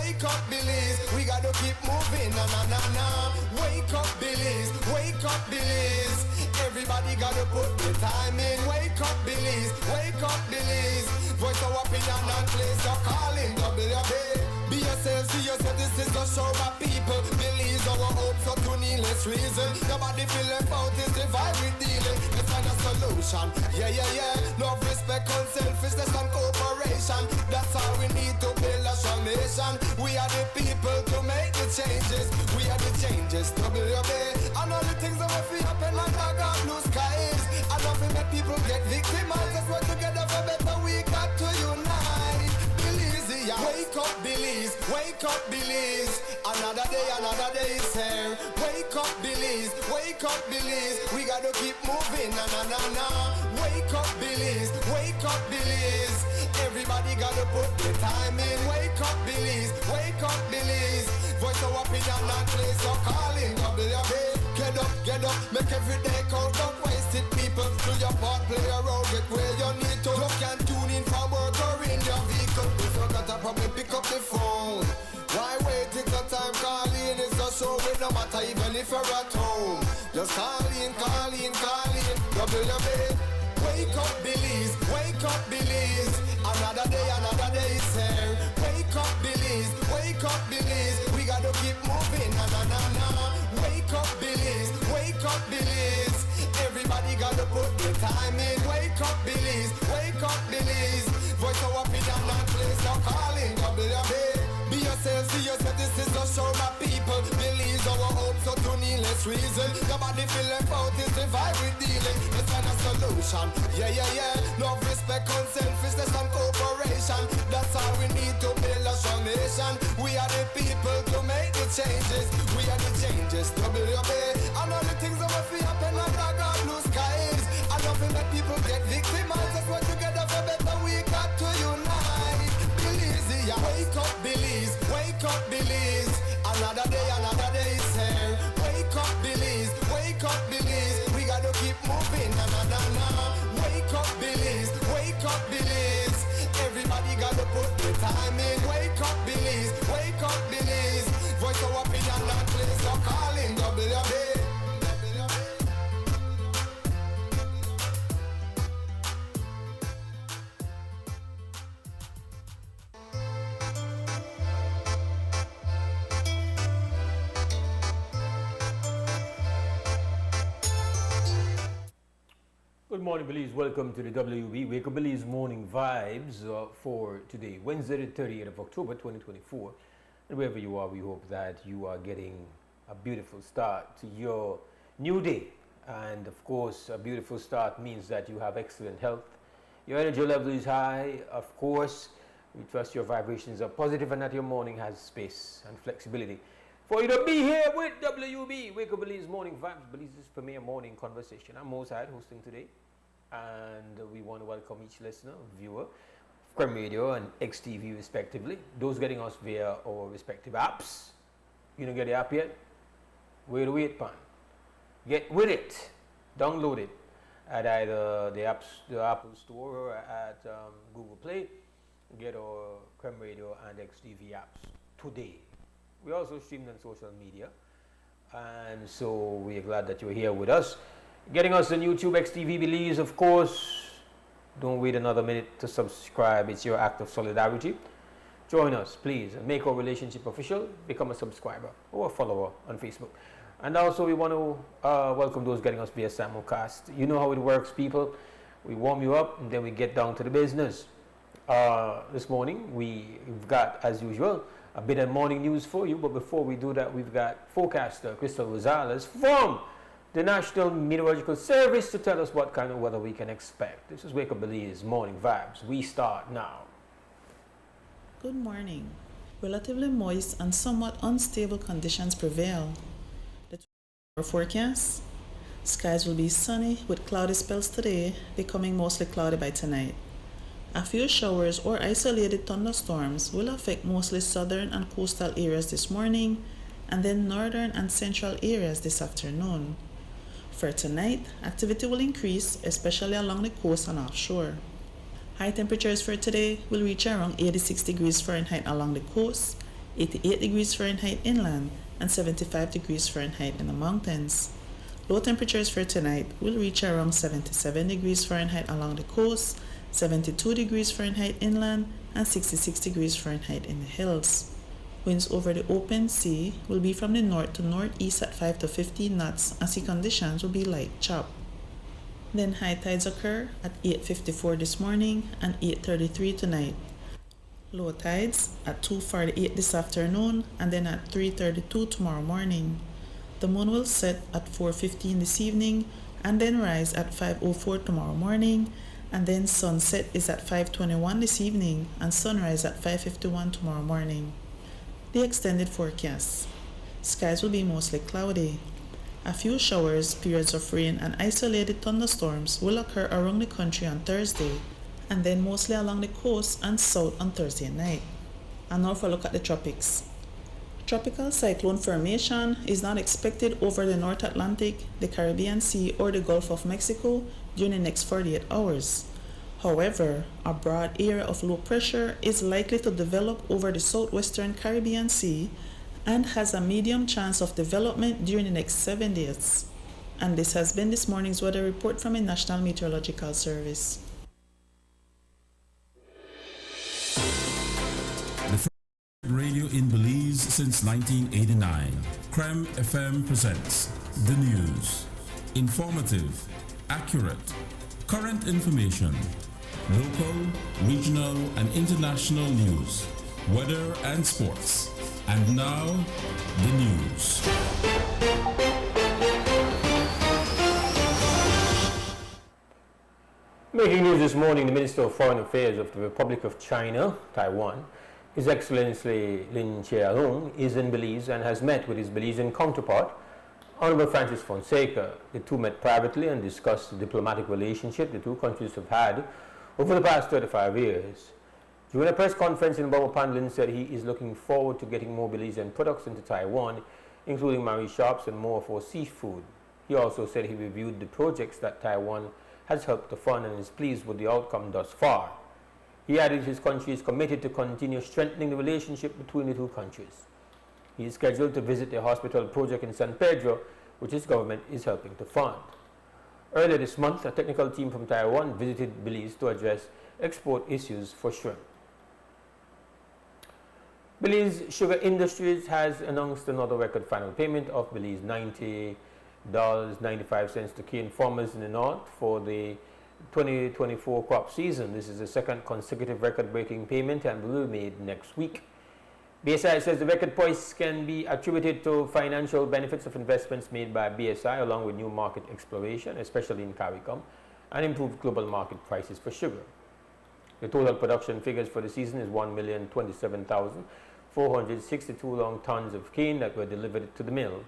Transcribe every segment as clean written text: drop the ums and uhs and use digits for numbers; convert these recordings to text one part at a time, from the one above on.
Wake up, Billies, we gotta keep moving, na na na na. Wake up, Billies, wake up, Billies. Everybody gotta put the time in. Wake up, Billies, wake up, Billies. Voice our opinion and place your calling, WB. Be yourself, see yourself, this is a show of people. Billies our hopes up to needless reason. Nobody feel left out, is the vibe we dealing. Let's find a solution, yeah, yeah, yeah. Love, respect, unselfishness and cooperation. That's how we need to build a strong nation. We are the people to make the changes. We are the changes, WB. And all the things that will feel happen like I got blue skies. I don't feel make people get victimized. Let's work together for better, we got to unite. Billies, yeah. Wake up, Billies, wake up, Billies. Another day is here. Wake up, Billies, wake up, Billies. We gotta keep moving, na na na na. Wake up, Billies, wake up, Billies. Everybody gotta put the time in. Wake up, Billies, wake up, Billies. Voice our opinion and place your calling, WB. Get up, make every day count. Don't waste it, people. Do your part, play a role, get where you need to. You can tune in from work or in your vehicle. If you got a problem, pick up the phone. Why wait till the time calling is a show? It no matter even if you're at home. Just call in, WB. Wake up, Billies, wake up, Billies. Another day is here. Wake up, Billies, wake up, Billies. We gotta keep moving, na na na na. Wake up, Billies, wake up, Billies. Everybody gotta put the time in. Wake up, Billies, wake up, Billies. Voice our opinion and place your calling, WB. Be yourself, see yourself, this is a show of people. Billies our hopes up to needless reason. Nobody feel left out, is the vibe we dealing. Let's find a solution, yeah, yeah, yeah. Love, respect, unselfishness and cooperation. That's how we need to build a strong nation. We are the people to make the changes. We are the changes, WB. And all the things that will feel happen like I got blue skies. I don't feel that people get victimized. Let's work together for better, we got to unite. Billies, yeah. Wake up, Billies, wake up, Billies. Another day is here. Wake up, Billies, wake up, Billies. We gotta keep moving, na na na na. Wake up, Billies, wake up, Billies. Everybody gotta put the time in. Wake up, Billies, wake up, Billies. Voice our opinion and place your calling, WB. Good morning, Belize. Welcome to the WUB Morning Vibes for today, Wednesday, the 30th of October, 2024. And wherever you are, we hope that you are getting a beautiful start to your new day. And of course, a beautiful start means that you have excellent health. Your energy level is high. Of course, we trust your vibrations are positive and that your morning has space and flexibility for you to be here with WUB Morning Vibes, Belize's premier morning conversation. I'm Mose, Hyde, hosting today. And we want to welcome each listener, viewer, from Radio and XTV respectively. Those getting us via our respective apps. You don't get the app yet? Wait, pan. Get with it. Download it at either the Apple Store or at Google Play. Get our Creme Radio and XTV apps today. We also streamed on social media. And so we are glad that you're here with us. Getting us on YouTube, XTV Belize, of course. Don't wait another minute to subscribe. It's your act of solidarity. Join us, please, and make our relationship official. Become a subscriber or a follower on Facebook. And also, we want to welcome those getting us via simulcast. You know how it works, people. We warm you up, and then we get down to the business. This morning, we've got, as usual, a bit of morning news for you. But before we do that, we've got forecaster Crystal Rosales from the National Meteorological Service to tell us what kind of weather we can expect. This is Wake Up Belize Morning Vibes. We start now. Good morning. Relatively moist and somewhat unstable conditions prevail. The forecast: skies will be sunny with cloudy spells today, becoming mostly cloudy by tonight. A few showers or isolated thunderstorms will affect mostly southern and coastal areas this morning, and then northern and central areas this afternoon. For tonight, activity will increase, especially along the coast and offshore. High temperatures for today will reach around 86 degrees Fahrenheit along the coast, 88 degrees Fahrenheit inland, and 75 degrees Fahrenheit in the mountains. Low temperatures for tonight will reach around 77 degrees Fahrenheit along the coast, 72 degrees Fahrenheit inland, and 66 degrees Fahrenheit in the hills. Winds over the open sea will be from the north to northeast at 5 to 15 knots, and sea conditions will be light chop. Then high tides occur at 8:54 this morning and 8:33 tonight. Low tides at 2:48 this afternoon and then at 3:32 tomorrow morning. The moon will set at 4:15 this evening and then rise at 5:04 tomorrow morning, and then sunset is at 5:21 this evening and sunrise at 5:51 tomorrow morning. The extended forecast. Skies will be mostly cloudy. A few showers, periods of rain, and isolated thunderstorms will occur around the country on Thursday, and then mostly along the coast and south on Thursday night. And now for a look at the tropics. Tropical cyclone formation is not expected over the North Atlantic, the Caribbean Sea, or the Gulf of Mexico during the next 48 hours. However, a broad area of low pressure is likely to develop over the southwestern Caribbean Sea and has a medium chance of development during the next 7 days. And this has been this morning's weather report from the National Meteorological Service. Radio in Belize since 1989. Creme FM presents the news. Informative, accurate, current information, local, regional, and international news, weather and sports. And now, the news. Making news this morning, the Minister of Foreign Affairs of the Republic of China, Taiwan, His Excellency Lin Chia-lung, is in Belize and has met with his Belizean counterpart, Honorable Francis Fonseca. The two met privately and discussed the diplomatic relationship the two countries have had over the past 35 years. During a press conference in Bawapan, Lin said he is looking forward to getting more Belizean products into Taiwan, including Marie shops and more for seafood. He also said he reviewed the projects that Taiwan has helped to fund and is pleased with the outcome thus far. He added his country is committed to continue strengthening the relationship between the two countries. He is scheduled to visit the hospital project in San Pedro, which his government is helping to fund. Earlier this month, a technical team from Taiwan visited Belize to address export issues for shrimp. Belize Sugar Industries has announced another record final payment of Belize $90.95 to cane farmers in the north for the 2024 crop season. This is the second consecutive record-breaking payment and will be made next week. BSI says the record price can be attributed to financial benefits of investments made by BSI along with new market exploration, especially in CARICOM, and improved global market prices for sugar. The total production figures for the season is 1,027,462 long tons of cane that were delivered to the mill.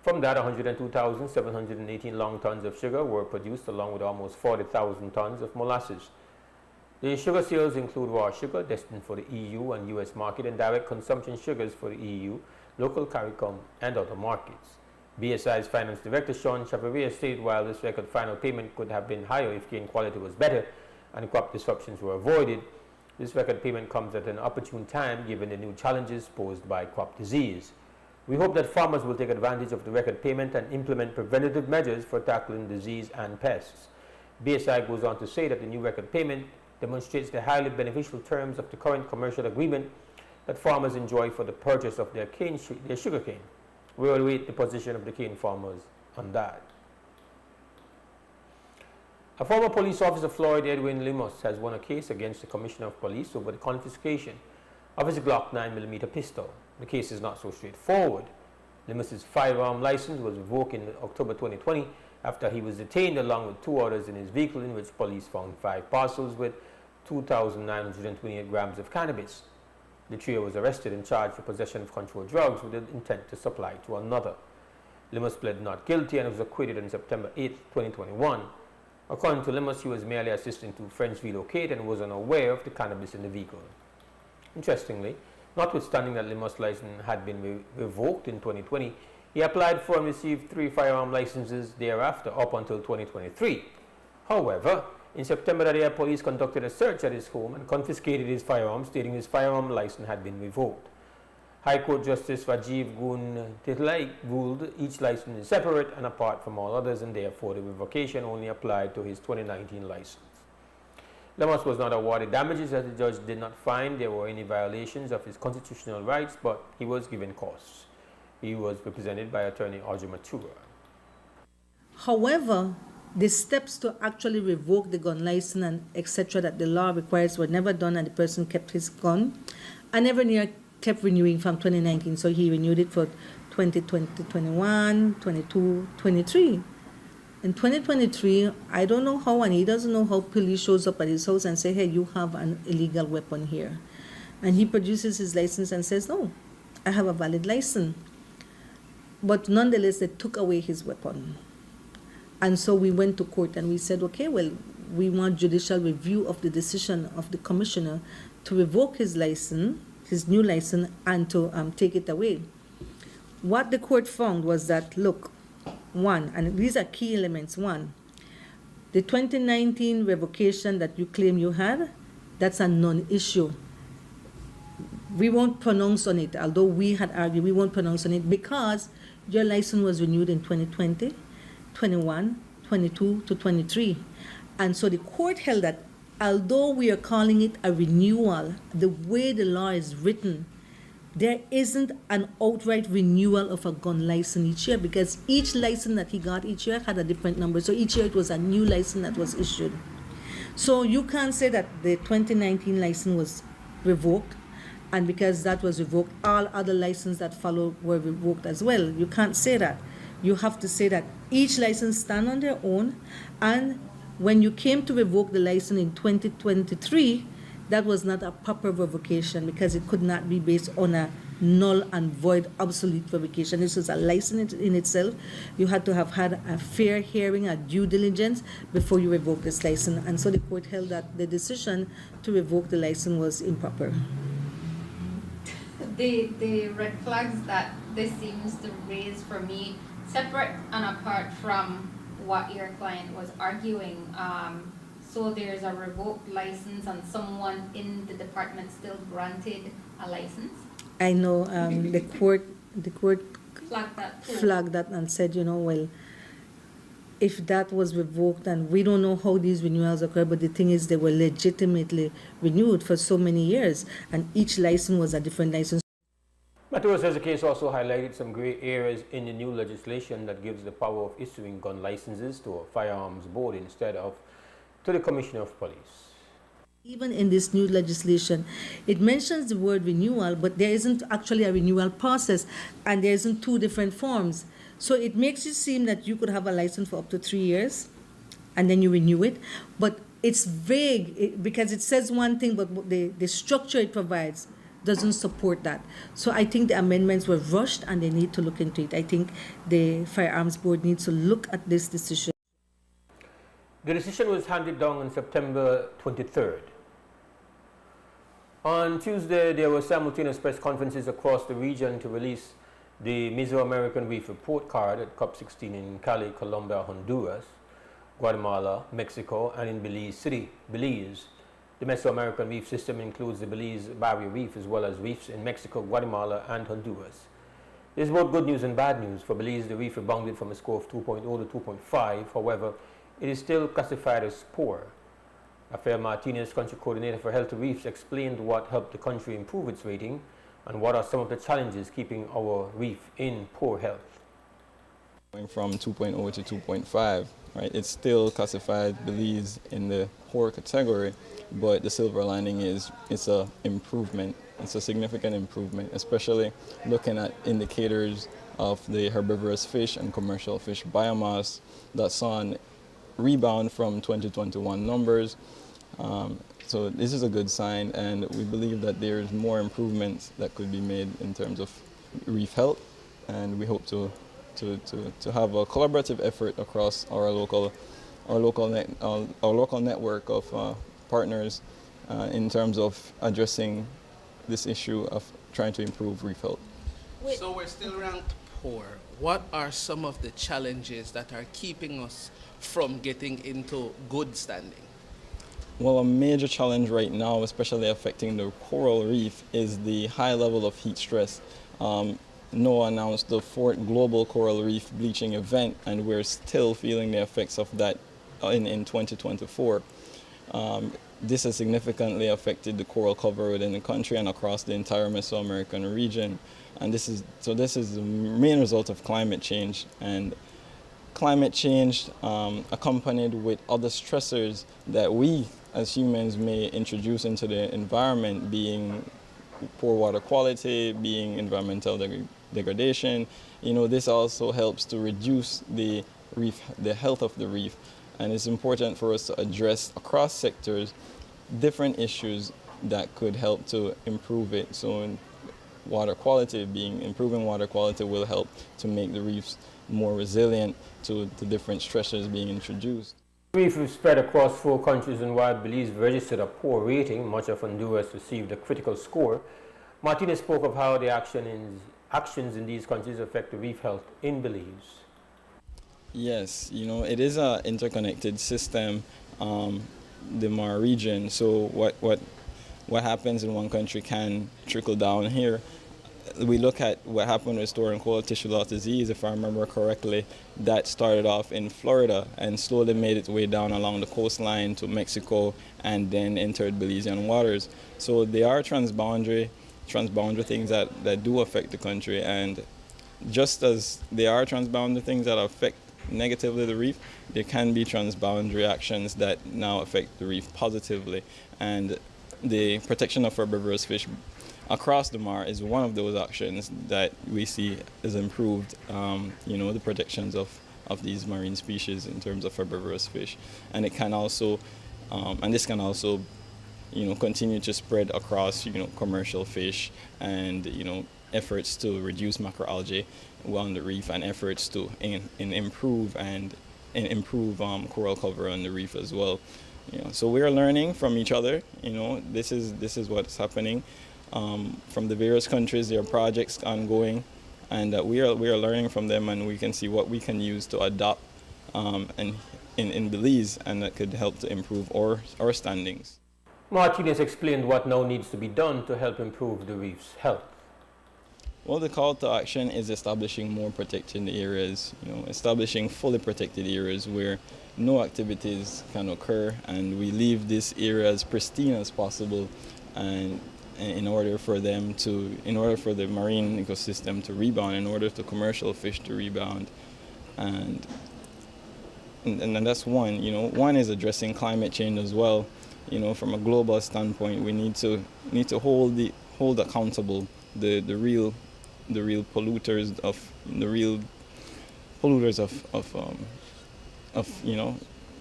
From that, 102,718 long tons of sugar were produced along with almost 40,000 tons of molasses. The sugar sales include raw sugar destined for the EU and US market and direct consumption sugars for the EU, local CARICOM, and other markets. BSI's Finance Director Sean Chavarria stated while this record final payment could have been higher if cane quality was better and crop disruptions were avoided, this record payment comes at an opportune time given the new challenges posed by crop disease. We hope that farmers will take advantage of the record payment and implement preventative measures for tackling disease and pests. BSI goes on to say that the new record payment demonstrates the highly beneficial terms of the current commercial agreement that farmers enjoy for the purchase of their sugar cane. We will await the position of the cane farmers on that. A former police officer, Floyd Edwin Limos, has won a case against the Commissioner of Police over the confiscation of his Glock 9mm pistol. The case is not so straightforward. Limos' firearm license was revoked in October 2020 after he was detained along with two others in his vehicle, in which police found 5 parcels with 2,928 grams of cannabis. The trio was arrested and charged for possession of controlled drugs with the intent to supply to another. Limos pled not guilty and was acquitted on September 8, 2021. According to Limos, he was merely assisting two friends relocate and was unaware of the cannabis in the vehicle. Interestingly, notwithstanding that Limos' license had been revoked in 2020, he applied for and received 3 firearm licenses thereafter up until 2023. However, in September that year, police conducted a search at his home and confiscated his firearm, stating his firearm license had been revoked. High Court Justice Rajiv Gun Titlai ruled each license is separate and apart from all others, and therefore the revocation only applied to his 2019 license. Lemos was not awarded damages as the judge did not find there were any violations of his constitutional rights, but he was given costs. He was represented by attorney Audrey Matura. However, the steps to actually revoke the gun license and etc. that the law requires were never done, and the person kept his gun. I never near kept renewing from 2019, so he renewed it for 2020, 21, 22, 23. In 2023, I don't know how, and he doesn't know how, police shows up at his house and say, hey, you have an illegal weapon here. And he produces his license and says, no, I have a valid license. But nonetheless, they took away his weapon. And so we went to court and we said, okay, well, we want judicial review of the decision of the commissioner to revoke his license, his new license, and to take it away. What the court found was that, look, one, and these are key elements. One, the 2019 revocation that you claim you had, that's a non-issue. We won't pronounce on it, although we had argued, we won't pronounce on it because your license was renewed in 2020, 21, 22 to 23. And so the court held that although we are calling it a renewal, the way the law is written, there isn't an outright renewal of a gun license each year because each license that he got each year had a different number. So each year it was a new license that was issued. So you can't say that the 2019 license was revoked, and because that was revoked, all other licenses that followed were revoked as well. You can't say that. You have to say that each license stand on their own, and when you came to revoke the license in 2023, that was not a proper revocation because it could not be based on a null and void obsolete revocation. This was a license in itself. You had to have had a fair hearing, a due diligence before you revoke this license. And so the court held that the decision to revoke the license was improper. The red flags that this seems to raise for me, separate and apart from what your client was arguing, so there's a revoked license and someone in the department still granted a license? I know the court Flagged that and said, well, if that was revoked, and we don't know how these renewals occur, but the thing is they were legitimately renewed for so many years, and each license was a different license. Matura says the case also highlighted some gray areas in the new legislation that gives the power of issuing gun licenses to a firearms board instead of to the Commissioner of Police. Even in this new legislation, it mentions the word renewal, but there isn't actually a renewal process, and there isn't two different forms. So it makes it seem that you could have a license for up to 3 years, and then you renew it, but it's vague because it says one thing, but the structure it provides doesn't support that. So I think the amendments were rushed, and they need to look into it. I think the Firearms Board needs to look at this decision. The decision was handed down on September 23rd. On Tuesday, there were simultaneous press conferences across the region to release the Mesoamerican Reef Report Card at COP16 in Cali, Colombia, Honduras, Guatemala, Mexico, and in Belize City, Belize. The Mesoamerican Reef System includes the Belize Barrier Reef as well as reefs in Mexico, Guatemala, and Honduras. This is both good news and bad news. For Belize, the reef rebounded from a score of 2.0 to 2.5. However, it is still classified as poor. Rafael Martinez, country coordinator for Healthy Reefs, explained what helped the country improve its rating and what are some of the challenges keeping our reef in poor health. Going from 2.0 to 2.5, right? It's still classified Belize in the poor category, but the silver lining is it's a improvement. It's a significant improvement, especially looking at indicators of the herbivorous fish and commercial fish biomass that saw an rebound from 2021 numbers. So this is a good sign, and we believe that there's more improvements that could be made in terms of reef health, and we hope to have a collaborative effort across our local network of partners in terms of addressing this issue of trying to improve reef health. So we're still ranked poor. What are some of the challenges that are keeping us from getting into good standing? Well, a major challenge right now, especially affecting the coral reef, is the high level of heat stress. NOAA announced the fourth global coral reef bleaching event, and we're still feeling the effects of that in 2024. This has significantly affected the coral cover within the country and across the entire Mesoamerican region. And this is the main result of climate change. And climate change accompanied with other stressors that we as humans may introduce into the environment, being poor water quality, being environmental degradation. This also helps to reduce the health of the reef. And it's important for us to address across sectors different issues that could help to improve it. So improving water quality will help to make the reefs more resilient to the different stressors being introduced. The reef is spread across 4 countries, and while Belize registered a poor rating, much of Honduras received a critical score. Martinez spoke of how the actions in these countries affect the reef health in Belize. Yes, it is an interconnected system, the Mar region. So what happens in one country can trickle down here. We look at what happened with store and cold tissue loss disease, if I remember correctly, that started off in Florida and slowly made its way down along the coastline to Mexico and then entered Belizean waters. So they are transboundary things that do affect the country, and just as they are transboundary things that affect negatively the reef, there can be transboundary actions that now affect the reef positively. And the protection of herbivorous fish across the Mar is one of those actions that we see has improved, the protections of these marine species in terms of herbivorous fish. And it can also, this can also, continue to spread across, commercial fish and, efforts to reduce macroalgae on the reef and efforts to improve coral cover on the reef as well. So we are learning from each other. This is what's happening. From the various countries, there are projects ongoing, and we are learning from them, and we can see what we can use to adopt in Belize, and that could help to improve our standings. Martinez explained what now needs to be done to help improve the reef's health. Well, the call to action is establishing more protected areas, establishing fully protected areas where no activities can occur, and we leave this area as pristine as possible, and in order for the marine ecosystem to rebound, in order for commercial fish to rebound. And that's one. One is addressing climate change as well. From a global standpoint, we need to hold accountable the real polluters of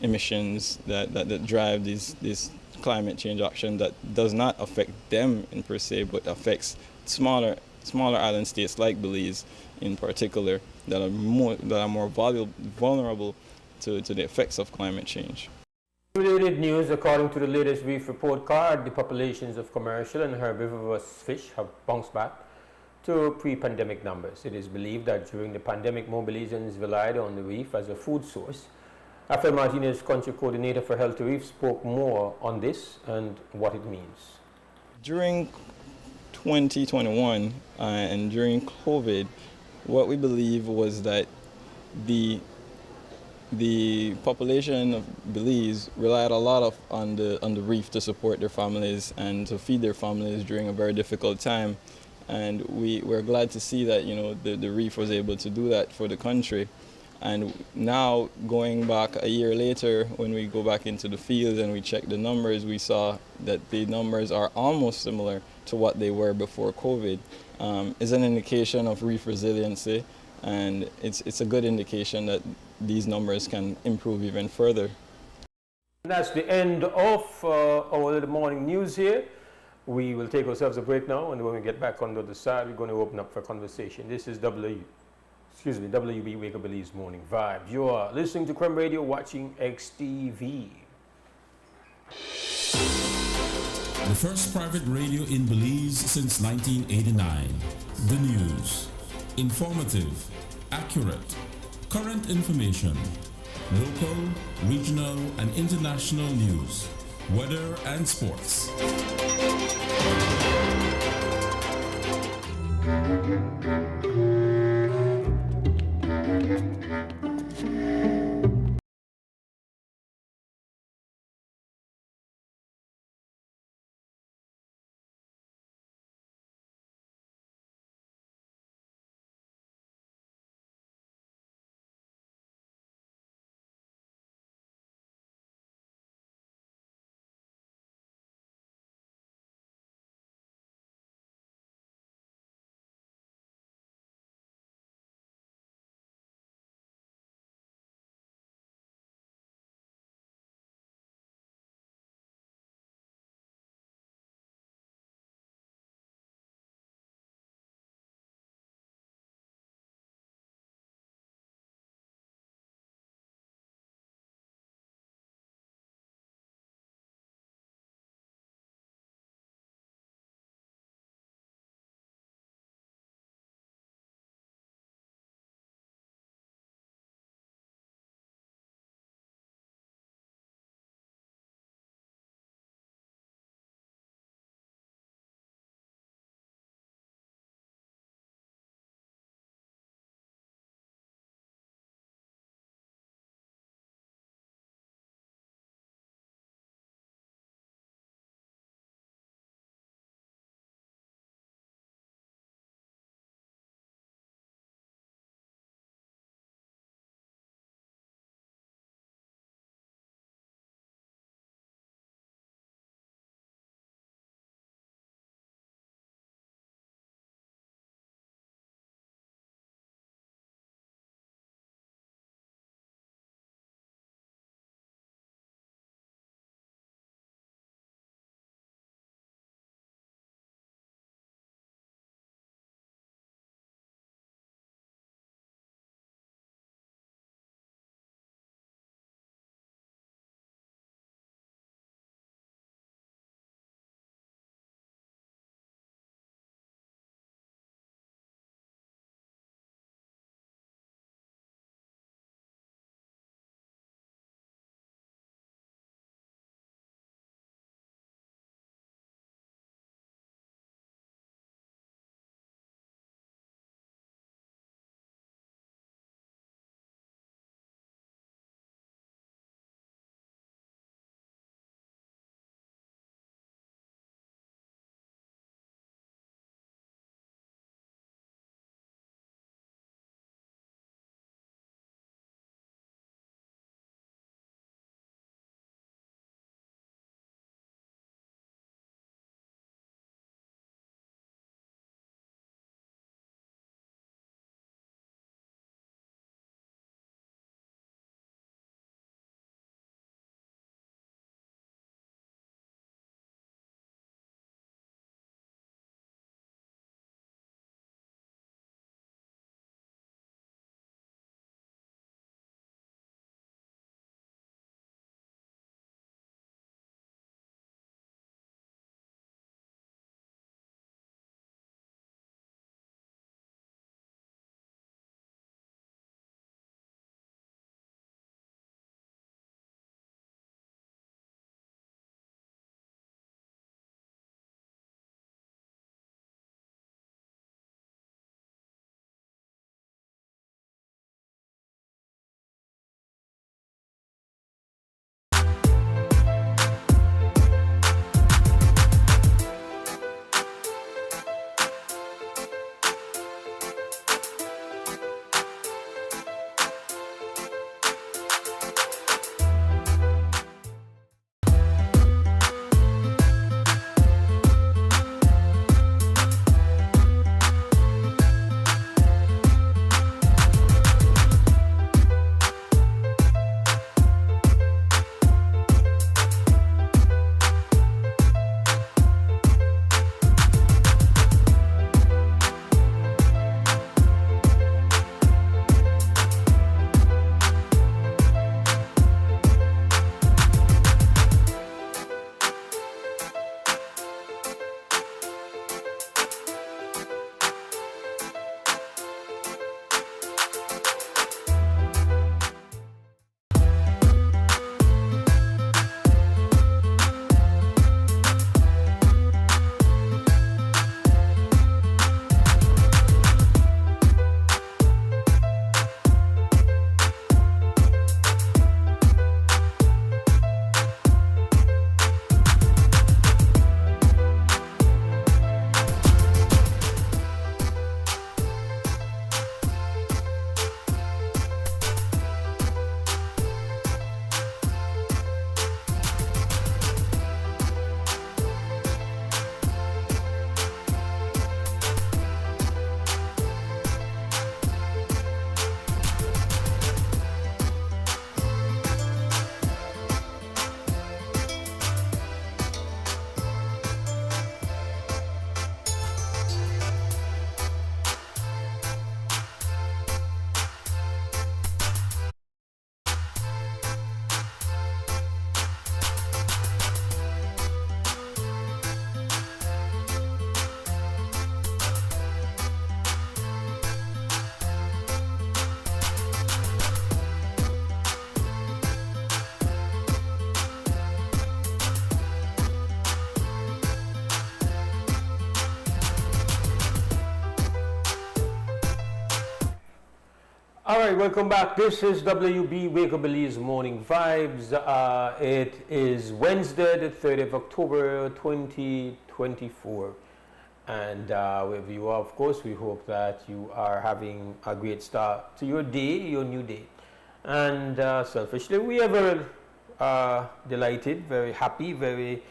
emissions that drive this climate change action that does not affect them in per se, but affects smaller island states like Belize in particular that are more vulnerable to the effects of climate change. Related news: according to the latest reef report card, the populations of commercial and herbivorous fish have bounced back to pre-pandemic numbers. It is believed that during the pandemic, more Belizeans relied on the reef as a food source. Rafael Martinez, country coordinator for Healthy Reef, spoke more on this and what it means. During 2021 and during COVID, what we believe was that the population of Belize relied a lot on the reef to support their families and to feed their families during a very difficult time. And we're glad to see that the reef was able to do that for the country. And now, going back a year later, when we go back into the field and we check the numbers, we saw that the numbers are almost similar to what they were before COVID. It's an indication of reef resiliency, and it's a good indication that these numbers can improve even further. And that's the end of our little morning news here. We will take ourselves a break now, and when we get back on the other side, we're going to open up for conversation. This is WUB Wake Up Belize Morning Vibes. You are listening to Creme Radio, watching XTV. The first private radio in Belize since 1989. The news. Informative, accurate, current information, local, regional, and international news. weather, and sports. All right, welcome back. This is WB Wake Up Belize Morning Vibes. It is Wednesday, the 30th of October, 2024. And wherever you are, of course, we hope that you are having a great start to your day, your new day. And selfishly, we are very delighted, very happy, very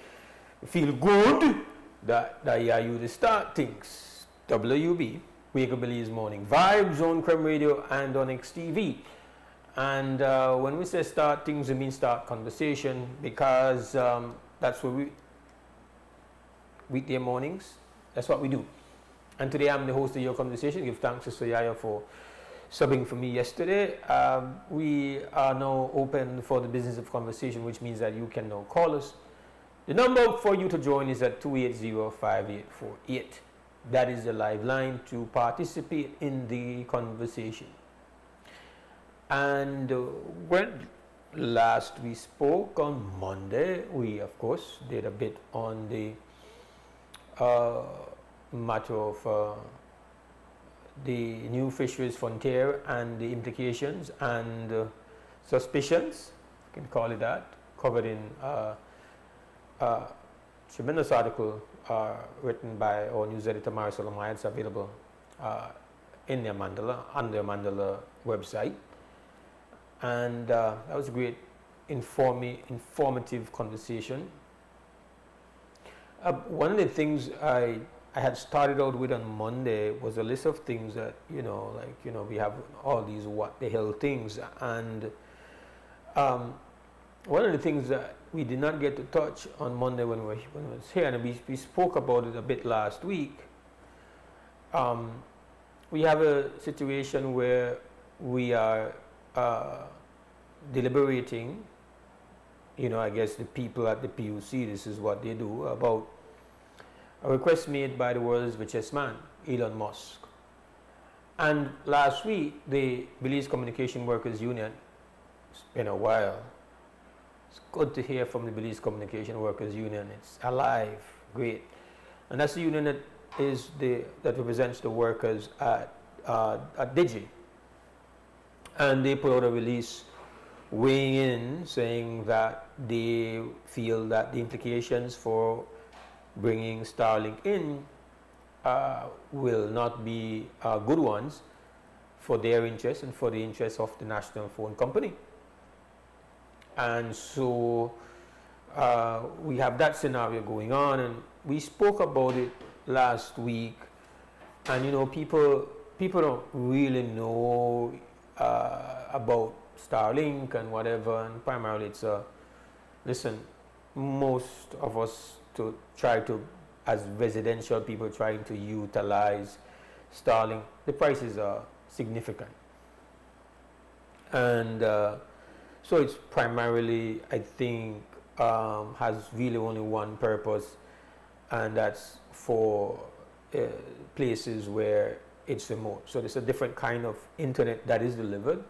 feel good that you to start things. WB. Wake Up Belize Morning Vibes on Creme Radio and on XTV. And when we say start things, we mean start conversation, because that's what we, weekday mornings, that's what we do. And today I'm the host of your conversation. Give thanks to Soyaya for subbing for me yesterday. We are now open for the business of conversation, which means that you can now call us. The number for you to join is at 280-5848. That is the live line to participate in the conversation. And when last we spoke on Monday, we of course did a bit on the matter of the new fisheries frontier and the implications and suspicions, you can call it that, covered in tremendous article written by our news editor Marisol Amaya. It's available in the Mandala, on the Mandala website. And that was a great informative conversation. One of the things I had started out with on Monday was a list of things that, we have all these what the hell things. And one of the things that we did not get to touch on Monday when we was here, and we spoke about it a bit last week. We have a situation where we are deliberating, I guess the people at the PUC, this is what they do, about a request made by the world's richest man, Elon Musk. And last week, the Belize Communication Workers Union, it's been a while, it's good to hear from the Belize Communication Workers Union. It's alive, great. And that's the union that represents the workers at Digi. And they put out a release weighing in, saying that they feel that the implications for bringing Starlink in will not be good ones for their interests and for the interests of the national phone company. And so we have that scenario going on, and we spoke about it last week. And people don't really know about Starlink and whatever, and primarily it's most of us to try to, as residential people trying to utilize Starlink, the prices are significant. And so it's primarily, I think, has really only one purpose, and that's for places where it's remote. So there's a different kind of internet that is delivered.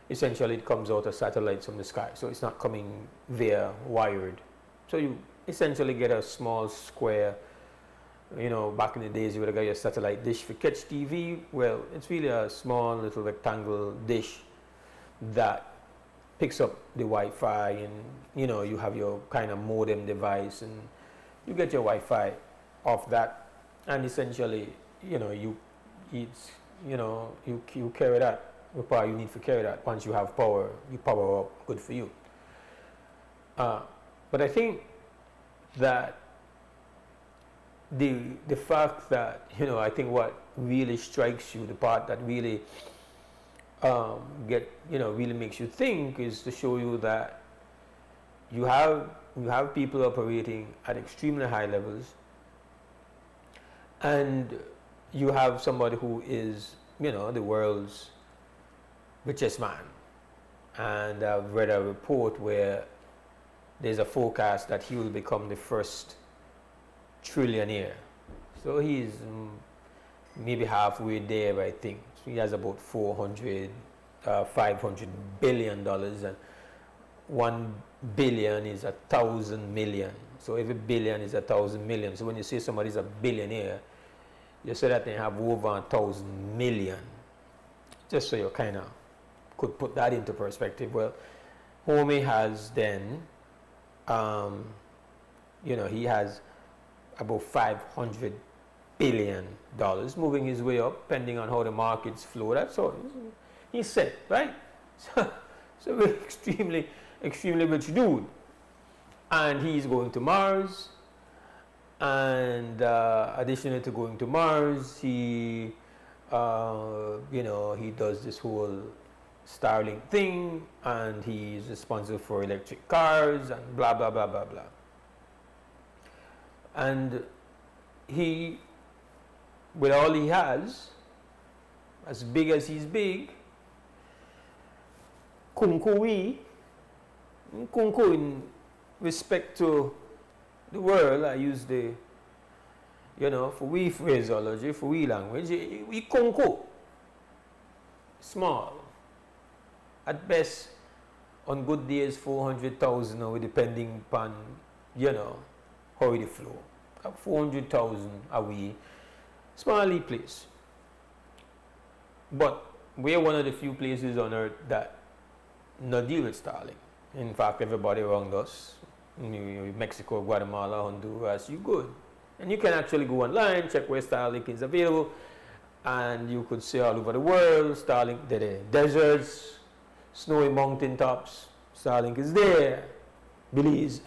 Essentially, it comes out of satellites from the sky, so it's not coming via wired. So you essentially get a small square. Back in the days, you would have got your satellite dish for catch TV. Well, it's really a small little rectangle dish that picks up the Wi-Fi, and you have your kind of modem device, and you get your Wi-Fi off that, and essentially, you carry that. The power you need to carry that. Once you have power, you power up. Good for you. But I think that the fact that I think what really strikes you, the part that really really makes you think, is to show you that you have people operating at extremely high levels, and you have somebody who is the world's richest man. And I've read a report where there's a forecast that he will become the first trillionaire. So he's maybe halfway there, I think. So he has about $500 billion, and 1 billion is 1,000 million. So every billion is 1,000 million. So when you say somebody's a billionaire, you say that they have over 1,000 million. just so you kind of could put that into perspective. Well, Homie has then, he has about $500 billion moving his way up, depending on how the markets flow. That's all. He's set, right? So we're extremely, extremely rich dude. And he's going to Mars. And additionally to going to Mars, he does this whole Starlink thing, and he's responsible for electric cars and blah, blah, blah, blah, blah. And he, with all he has, as big as he's big, kunku in respect to the world, I use the, for we phraseology, for we language, we kunku, small. At best, on good days, 400,000, or depending upon, how it flow. 400,000 are we, small place. But we're one of the few places on earth that not deal with Starlink. In fact, everybody around us, Mexico, Guatemala, Honduras, you good. And you can actually go online, check where Starlink is available, and you could see all over the world, Starlink, the deserts, snowy mountain tops, Starlink is there, Belize.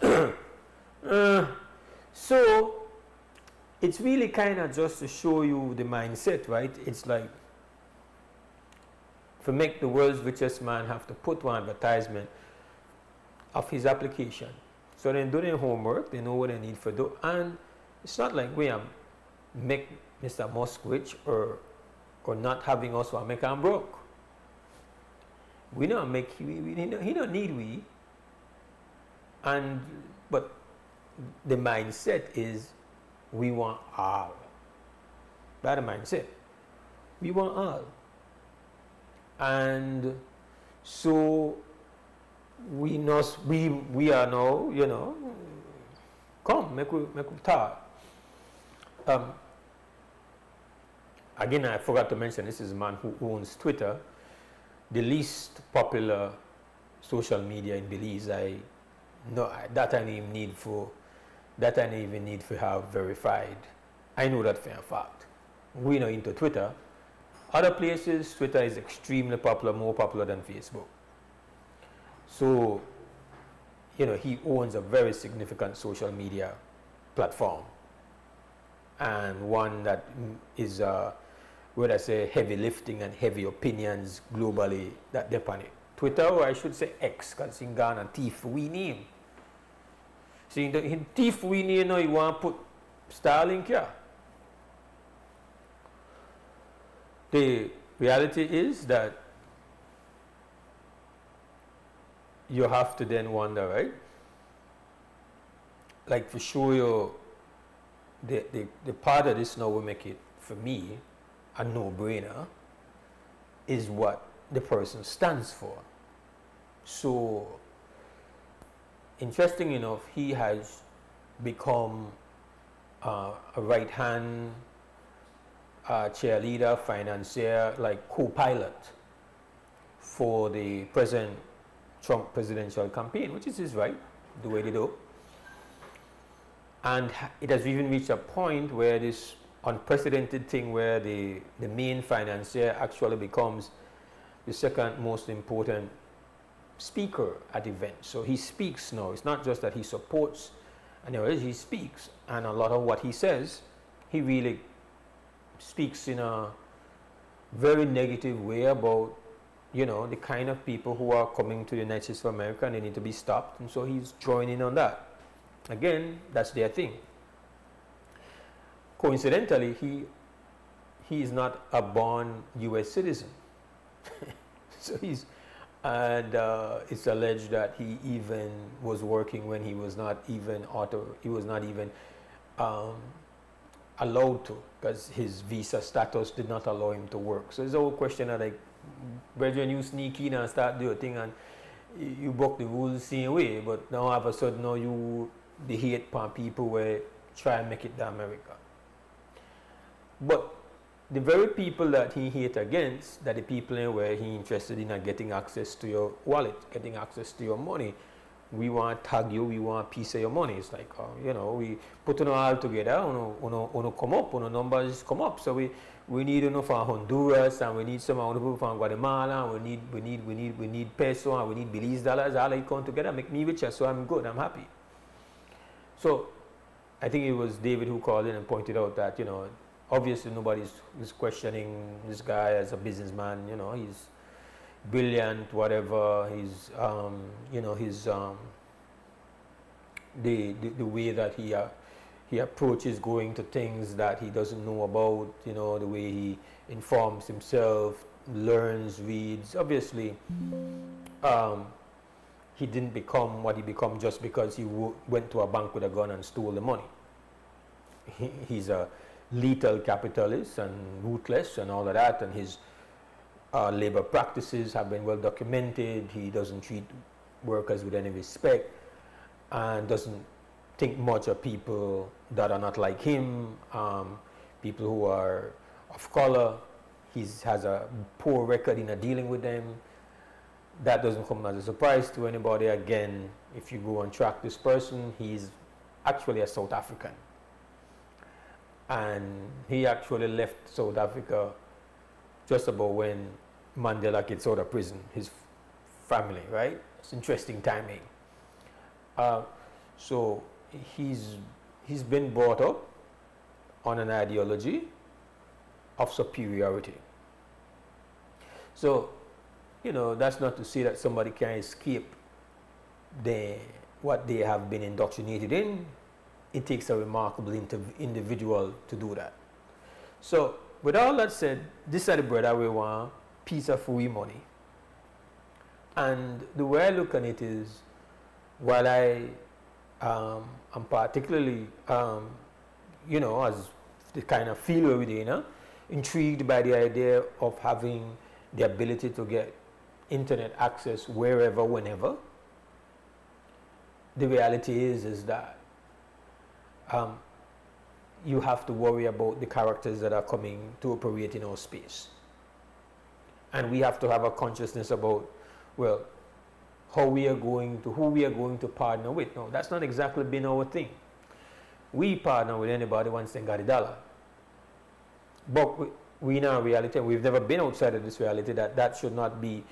So, it's really kind of just to show you the mindset, right? It's like, to make the world's richest man have to put one advertisement of his application. So they do their homework, they know what they need for do, and it's not like we are make Mr. Musk rich or not having us or make him broke. We don't make he don't need we. But the mindset is we want all. That's the mindset. We want all. And so we are now, come, make we talk. Again, I forgot to mention, this is a man who owns Twitter, the least popular social media in Belize. I don't even need to have verified. I know that for a fact. We're not into Twitter. Other places, Twitter is extremely popular, more popular than Facebook. So, he owns a very significant social media platform, and one that is, heavy lifting and heavy opinions globally that depend on it. Twitter, or I should say X, because in Ghana, thief we name. See, in thief we name, you want to put Starlink here. The reality is that you have to then wonder, right? Like, for sure, the part of this now will make it, for me, a no-brainer, is what the person stands for. So, interesting enough, he has become a right-hand cheerleader, financier, like co-pilot for the present Trump presidential campaign, which is his right, the way they do. And it has even reached a point where this unprecedented thing where the main financier actually becomes the second most important speaker at events. So he speaks now. It's not just that he supports, and he speaks. And a lot of what he says, he really speaks in a very negative way about, the kind of people who are coming to the United States of America, and they need to be stopped. And so he's joining on that. Again, that's their thing. Coincidentally, he is not a born U.S. citizen. So it's alleged that he even was working when he was not even allowed to, because his visa status did not allow him to work. So it's a whole question of like, brethren, you sneak in and start do your thing, and you broke the rules the same way, but now all of a sudden now the hate upon people where try and make it to America. But the very people that he hate against, that the people in where he interested in are getting access to your wallet, getting access to your money. We want to tag you, we want a piece of your money. It's like, we put it all together, uno come up, uno numbers come up. So we need from Honduras, and we need some people from Guatemala, and we need peso, and we need Belize dollars. All they come together, make me richer, so I'm good, I'm happy. So I think it was David who called in and pointed out that, obviously nobody is questioning this guy as a businessman. He's brilliant, whatever. He's, the way that he approaches going to things that he doesn't know about. The way he informs himself, learns, reads. Obviously, he didn't become what he become just because he went to a bank with a gun and stole the money. He's a lethal capitalist and ruthless and all of that, and his labor practices have been well documented. He doesn't treat workers with any respect and doesn't think much of people that are not like him, people who are of color. He has a poor record in dealing with them. That doesn't come as a surprise to anybody. Again, if you go and track this person, he's actually a South African. And he actually left South Africa just about when Mandela gets out of prison, his family, right? It's interesting timing. So he's been brought up on an ideology of superiority. So, that's not to say that somebody can escape what they have been indoctrinated in. It takes a remarkable individual to do that. So, with all that said, this is the brother we want, piece of free money. And the way I look at it is, while I'm particularly, as the kind of feel over there, intrigued by the idea of having the ability to get internet access wherever, whenever, the reality is that you have to worry about the characters that are coming to operate in our space. And we have to have a consciousness about, who we are going to partner with. No, that's not exactly been our thing. We partner with anybody once they got a dollar. But we in our reality, and we've never been outside of this reality, that should not be,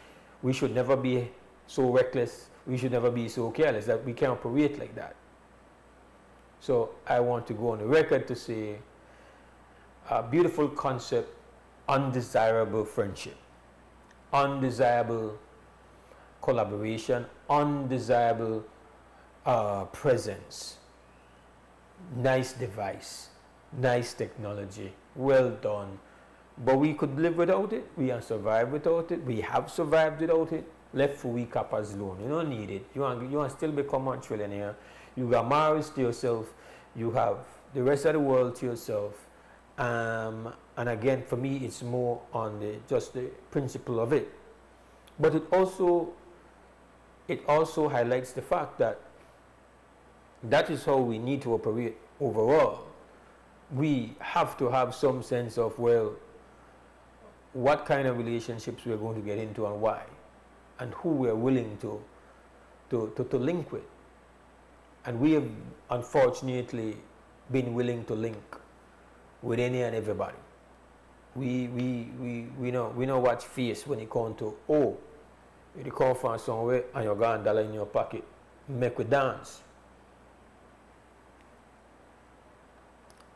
we should never be so reckless, we should never be so careless, that we can't operate like that. So I want to go on the record to say a beautiful concept, undesirable friendship, undesirable collaboration, undesirable presence, nice device, nice technology, well done. But we could live without it, we can survive without it, we have survived without it. Left for we cappers alone. You don't need it. You want to still become a trillionaire. You got marriage to yourself. You have the rest of the world to yourself. And again, for me, it's more on just the principle of it. But it also highlights the fact that is how we need to operate overall. We have to have some sense of, what kind of relationships we're going to get into and why, and who we're willing to link with. And we have unfortunately been willing to link with any and everybody. We know what's face when it comes to, you come from somewhere and you got $1 in your pocket, make we dance.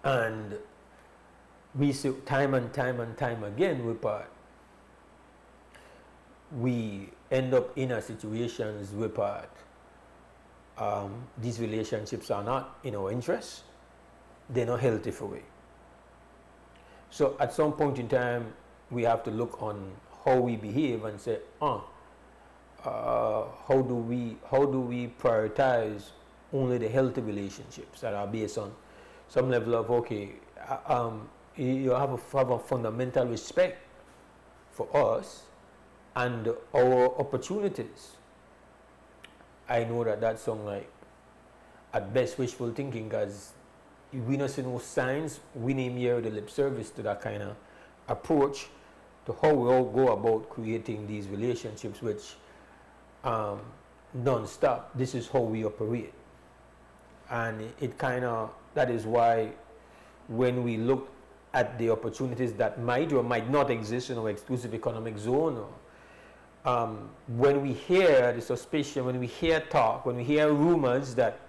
And we see time and time again we end up in a situations where these relationships are not in our interest, they're not healthy for we. So at some point in time, we have to look on how we behave and say, how do we prioritize only the healthy relationships that are based on some level of, you have a fundamental respect for us and our opportunities. I know that sounds like at best wishful thinking, because we don't see no signs. We name here the lip service to that kind of approach to how we all go about creating these relationships, which non-stop. This is how we operate, and it kind of, that is why when we look at the opportunities that might or might not exist in our exclusive economic zone, or when we hear the suspicion, when we hear talk, when we hear rumors that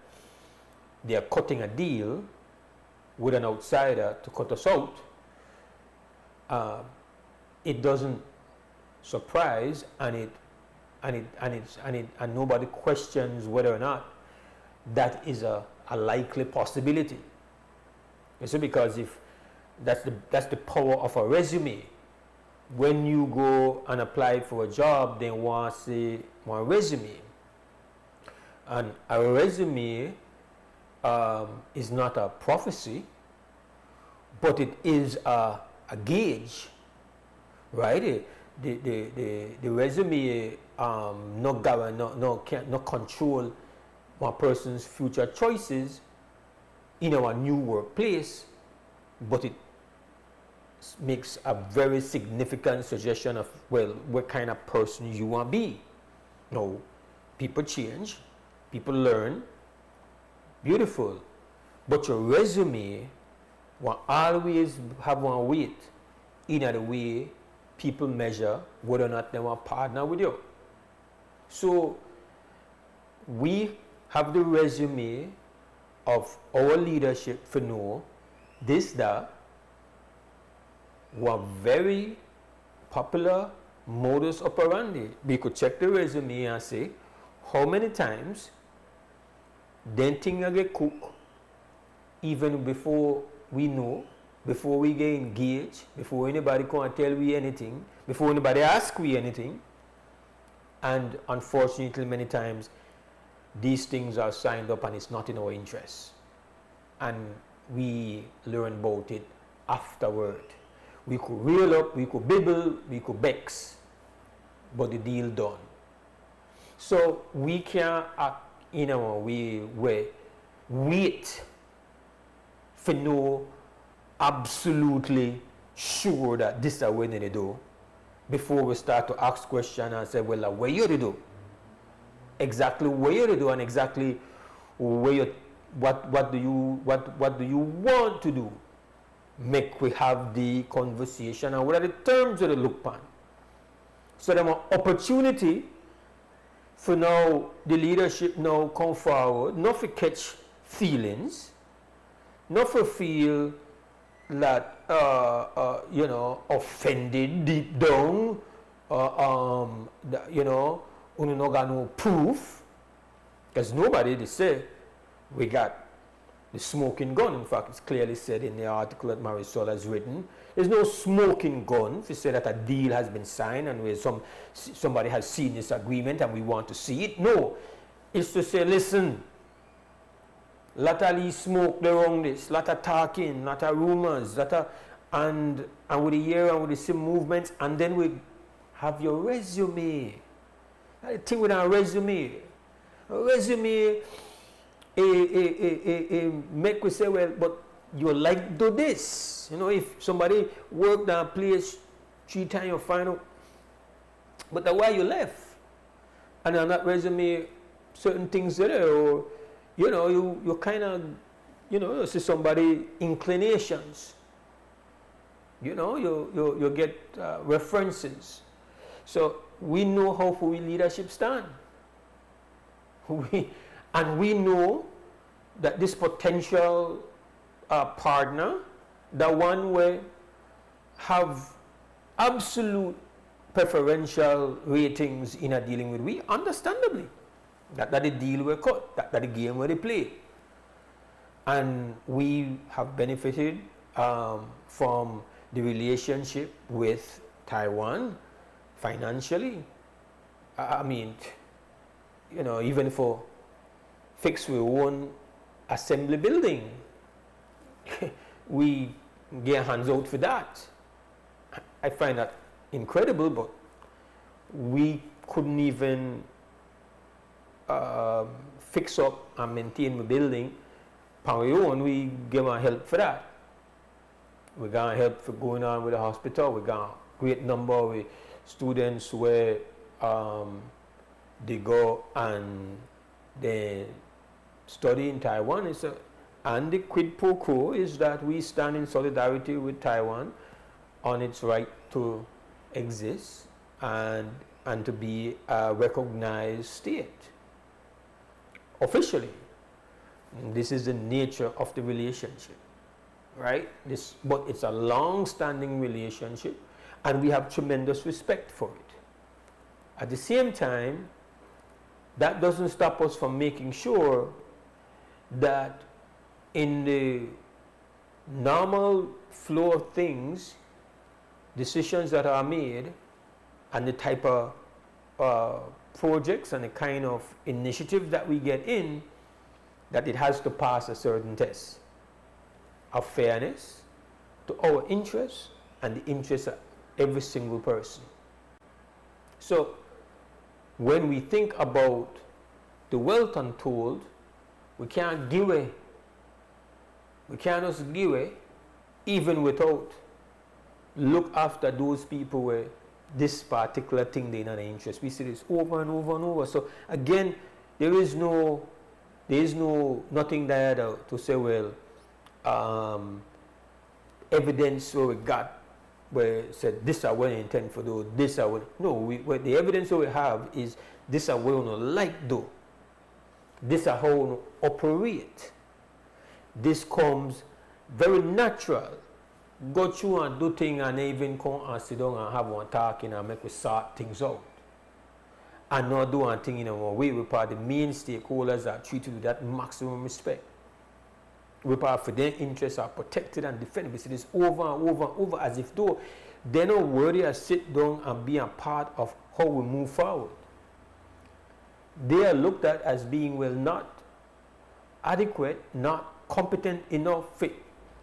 they are cutting a deal with an outsider to cut us out, it doesn't surprise, and nobody questions whether or not that is a likely possibility. You see, because if that's the power of a resume. When you go and apply for a job, they want to see one resume, and a resume is not a prophecy, but it is a gauge, right? The resume not control one person's future choices in our new workplace, but it makes a very significant suggestion of, well, what kind of person you want to be. No, people change, people learn, beautiful, but your resume will always have one weight in the way people measure whether or not they want to partner with you. So we have the resume of our leadership for know this, that one very popular modus operandi. We could check the resume and say how many times then things get cooked even before we know, before we get engaged, before anybody can tell we anything, before anybody ask we anything. And unfortunately, many times these things are signed up and it's not in our interest, and we learn about it afterward. We could reel up, we could bibble, we could bex, but the deal done. So we can't act in our way where wait for no absolutely sure that this is what they do before we start to ask questions and say, well, what you do? Exactly what you do, and exactly where you, what do you want to do? Make we have the conversation, and what are the terms of the look pan? So there are opportunity for now the leadership now come forward, not for catch feelings, not for feel that offended deep down, we not got no proof, because nobody they say we got the smoking gun. In fact, it's clearly said in the article that Marisol has written. There's no smoking gun to say that a deal has been signed and where somebody has seen this agreement and we want to see it. No, it's to say, listen, lot of smoke around this, lot of talking, lot of rumors, and with the year and with the same movements, and then we have your resume. I think with our resume, make we say, well, but you like do this. If somebody worked at a place 3 times, you find out, but the why you left, and on that resume, certain things there, or you kind of, you see somebody inclinations. You get references. So we know how we leadership stand. And we know that this potential partner, the one will have absolute preferential ratings in a dealing with we, understandably. That the deal will cut, that the game will play. And we have benefited from the relationship with Taiwan financially. I mean, even for fix we own assembly building, we get hands out for that. I find that incredible, but we couldn't even fix up and maintain the building on our own. We give our help for that. we're gonna help for going on with the hospital. We're gonna great number of students where they go and they study in Taiwan. And the quid pro quo is that we stand in solidarity with Taiwan on its right to exist and to be a recognized state officially. And this is the nature of the relationship, right? But it's a long-standing relationship, and we have tremendous respect for it. At the same time, that doesn't stop us from making sure that in the normal flow of things, decisions that are made and the type of projects and the kind of initiative that we get in, that it has to pass a certain test of fairness to our interests and the interests of every single person. So when we think about the wealth untold, we can't give away. We can't just give away even without look after those people where this particular thing they're not interested. We see this over and over and over. So again, there is nothing there to say, well, evidence where we got where it said this are what I intend for do, this are what what the evidence we have is this are what we don't like do. This are how we operate. This comes very natural. Go through and do things and even come and sit down and have one talking and make we sort things out. And not do one thing in our way. We're part of the main stakeholders that treat you with that maximum respect. We're part for their interests are protected and defended. We see this over and over and over as if though they're not worthy to sit down and be a part of how we move forward. They are looked at as being, well, not adequate, not competent enough, fit,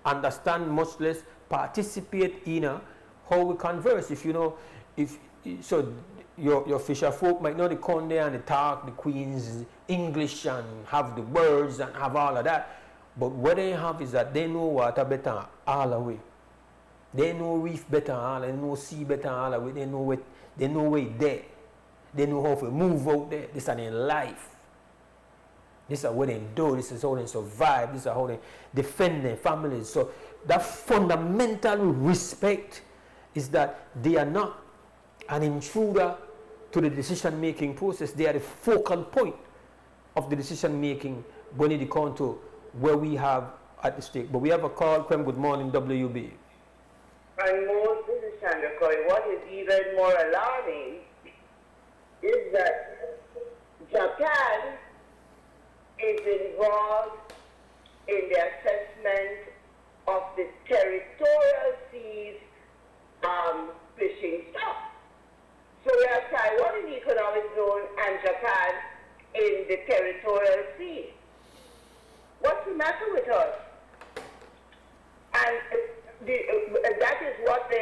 understand, much less participate in how we converse. If your fisher folk might know they come there and they talk the Queen's English and have the words and have all of that, but what they have is that they know water better all the way. They know reef better all, they know sea better all the way. They know where it's there. They know how to move out there. This is their life. This is what they do. This is how they survive. This is how they defend their families. So that fundamental respect is that they are not an intruder to the decision-making process. They are the focal point of the decision-making when it comes to where we have at the stake. But we have a call. Good morning, WUB. And Mose, this is Chandra Coy. What is even more alarming is that Japan is involved in the assessment of the territorial seas fishing stuff. So we have Taiwan in the economic zone and Japan in the territorial sea. What's the matter with us? And that is what the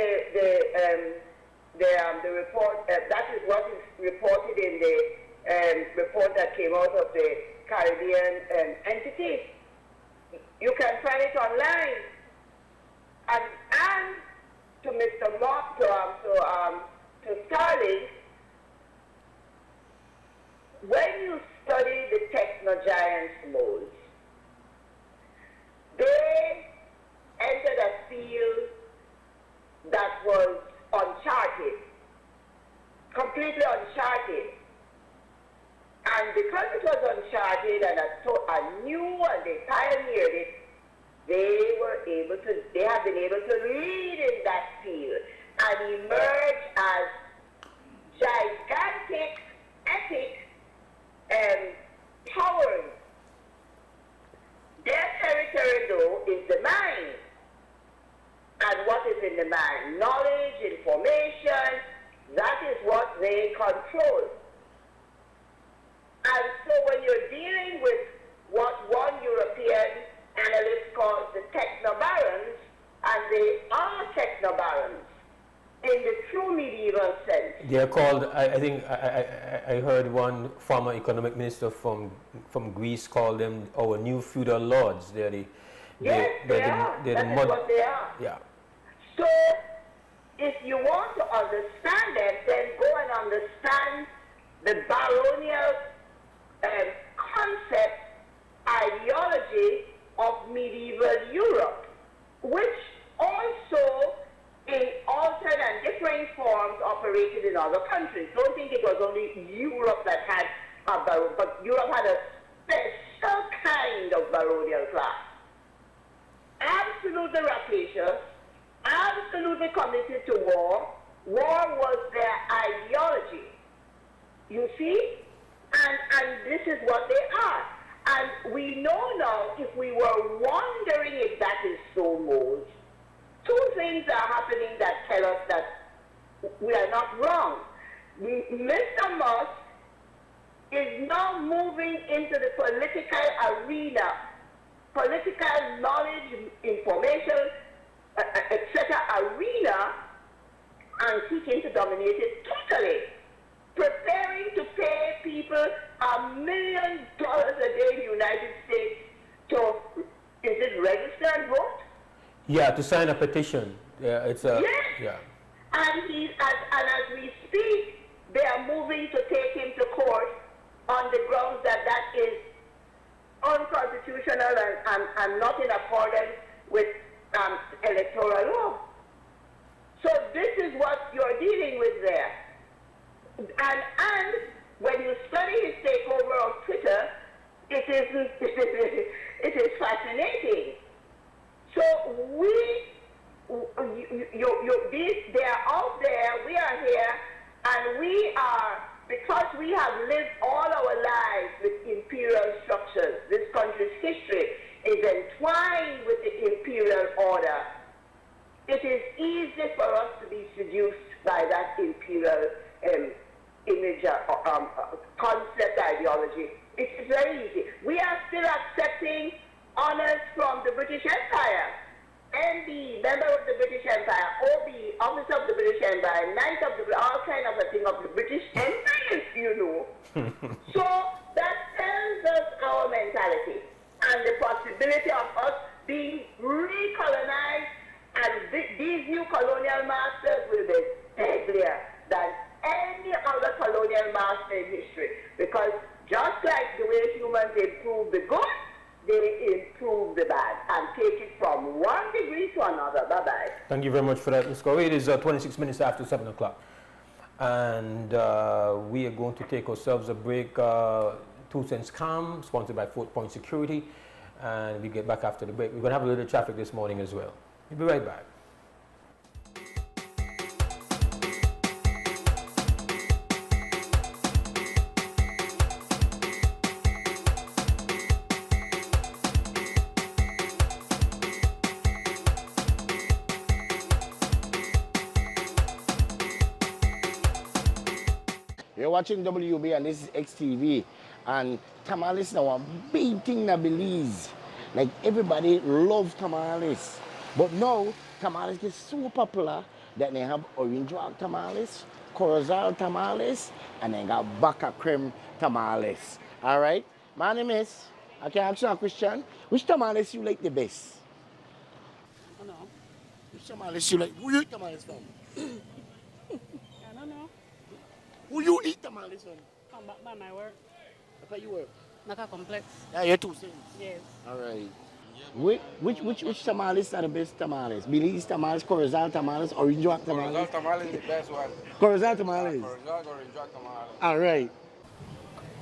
report. That is what is reported in the report that came out of the Caribbean entity. You can find it online. And to Mr. Mark, to Starling, when you study the techno-giants modes, they entered a field that was uncharted, completely uncharted. And because it was uncharted and a new and they pioneered it, they have been able to lead in that field and emerge as gigantic, epic powers. Their territory, though, is the mind. And what is in the mind? Knowledge, information, that is what they control. And so when you're dealing with what one European analyst calls the techno-barons, and they are techno-barons in the true medieval sense. They are called, I think, I heard one former economic minister from Greece call them our new feudal lords. They're the Yes, they are. That is what they are. Yeah. if you want to understand them, then go and understand the baronial concept, ideology of medieval Europe, which also in altered and different forms operated in other countries. Don't think it was only Europe that had a baron, but Europe had a special kind of baronial class. Absolutely rapacious, absolutely committed to war. War was their ideology. You see? And this is what they are. And we know now, if we were wondering if that is so, Mose, two things are happening that tell us that we are not wrong. Mr. Mose is now moving into the political arena, political knowledge, information, etc. arena, and seeking to dominate it totally. Preparing to pay people $1 million a day in the United States to, is it register and vote? Yeah, to sign a petition. Yeah, it's a, yes. yeah. And as we speak, they are moving to take him to court on the grounds that that is unconstitutional and not in accordance with electoral law. So this is what you're dealing with there. And when you study his takeover of Twitter, it is fascinating. So they are out there, we are here, and we are, because we have lived all our lives with imperial structures. This country's history is entwined with the imperial order. It is easy for us to be seduced by that imperial image, concept, ideology. It is very easy. We are still accepting honors from the British Empire. MB, member of the British Empire, OB, officer of the British Empire, knight of the, all kind of a thing of the British Empire, you know. So that tells us our mentality and the possibility of us being recolonized, and these new colonial masters will be deadlier than any other colonial master in history, because just like the way humans improve the good, they improve the bad and take it from one degree to another. Bye-bye. Thank you very much for that, Ms. Corey. It is 26 minutes after 7 o'clock. And we are going to take ourselves a break. 2 Cents Calm, sponsored by 4th Point Security. And we get back after the break. We're going to have a little traffic this morning as well. We'll be right back. You're watching WUB and this is XTV, and tamales now a big thing in Belize. Like everybody loves tamales, but now tamales is so popular that they have orange rock tamales, Corozal tamales, and they got Baca creme tamales. All right, my name is, I can ask you a question. Which tamales you like the best? I don't know. Which tamales you like? Who you eat tamales from? I don't know. Who you eat tamales from? Come back by my work. How you work? Naka complex. Yeah, you're 2 Cents. Yes. All right. Which tamales are the best tamales? Belize tamales, Corozal tamales, Orange Rock tamales? Corozal tamales is the best one. Corozal tamales? Corozal, Orange Rock tamales. All right.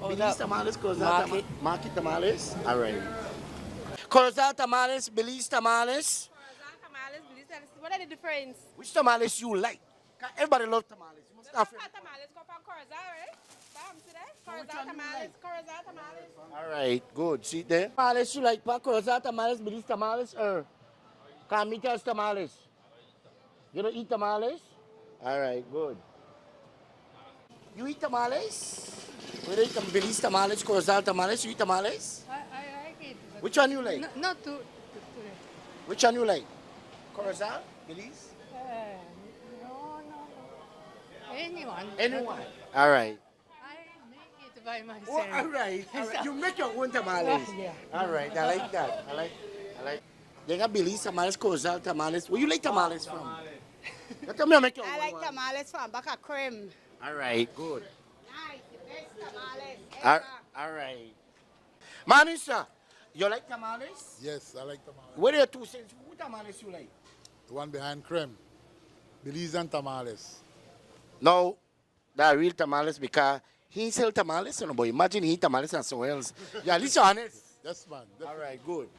Oh, Belize tamales, Corozal tamales, Market tamales? All right. Corozal tamales, Belize tamales? Corozal tamales, Belize tamales. What are the difference? Which tamales you like? 'Cause everybody loves tamales. You must have Tamales come from Corozal, right? Corozal tamales, Corozal tamales. All right, good. See there? Tamales you like, pa? Corozal tamales, Belize tamales, or Camitas tamales? You don't eat tamales? All right, good. You eat tamales? You eat Belize tamales, Corozal tamales? You eat tamales? I like it. Which one you like? Not too. Which one you like? Corozal? Belize? No. Anyone. Anyone. All right. I make it by myself. Oh, all right. All right. You make your own tamales. Yeah. All right. I like that. I like. They got Belize tamales, Corozal tamales. Where you like tamales from? You tell me I make your I own like one. tamales from back of cream. All right, good. Nice, the best tamales All, ever. all right. Manisha, you like tamales? Yes, I like tamales. What are your 2 cents? What tamales you like? The one behind Creme. Belize and tamales. No, that real tamales because he sell tamales, you know, but imagine he tamales and somewhere else. Yeah, at least you're honest. Yes, man. All right, good.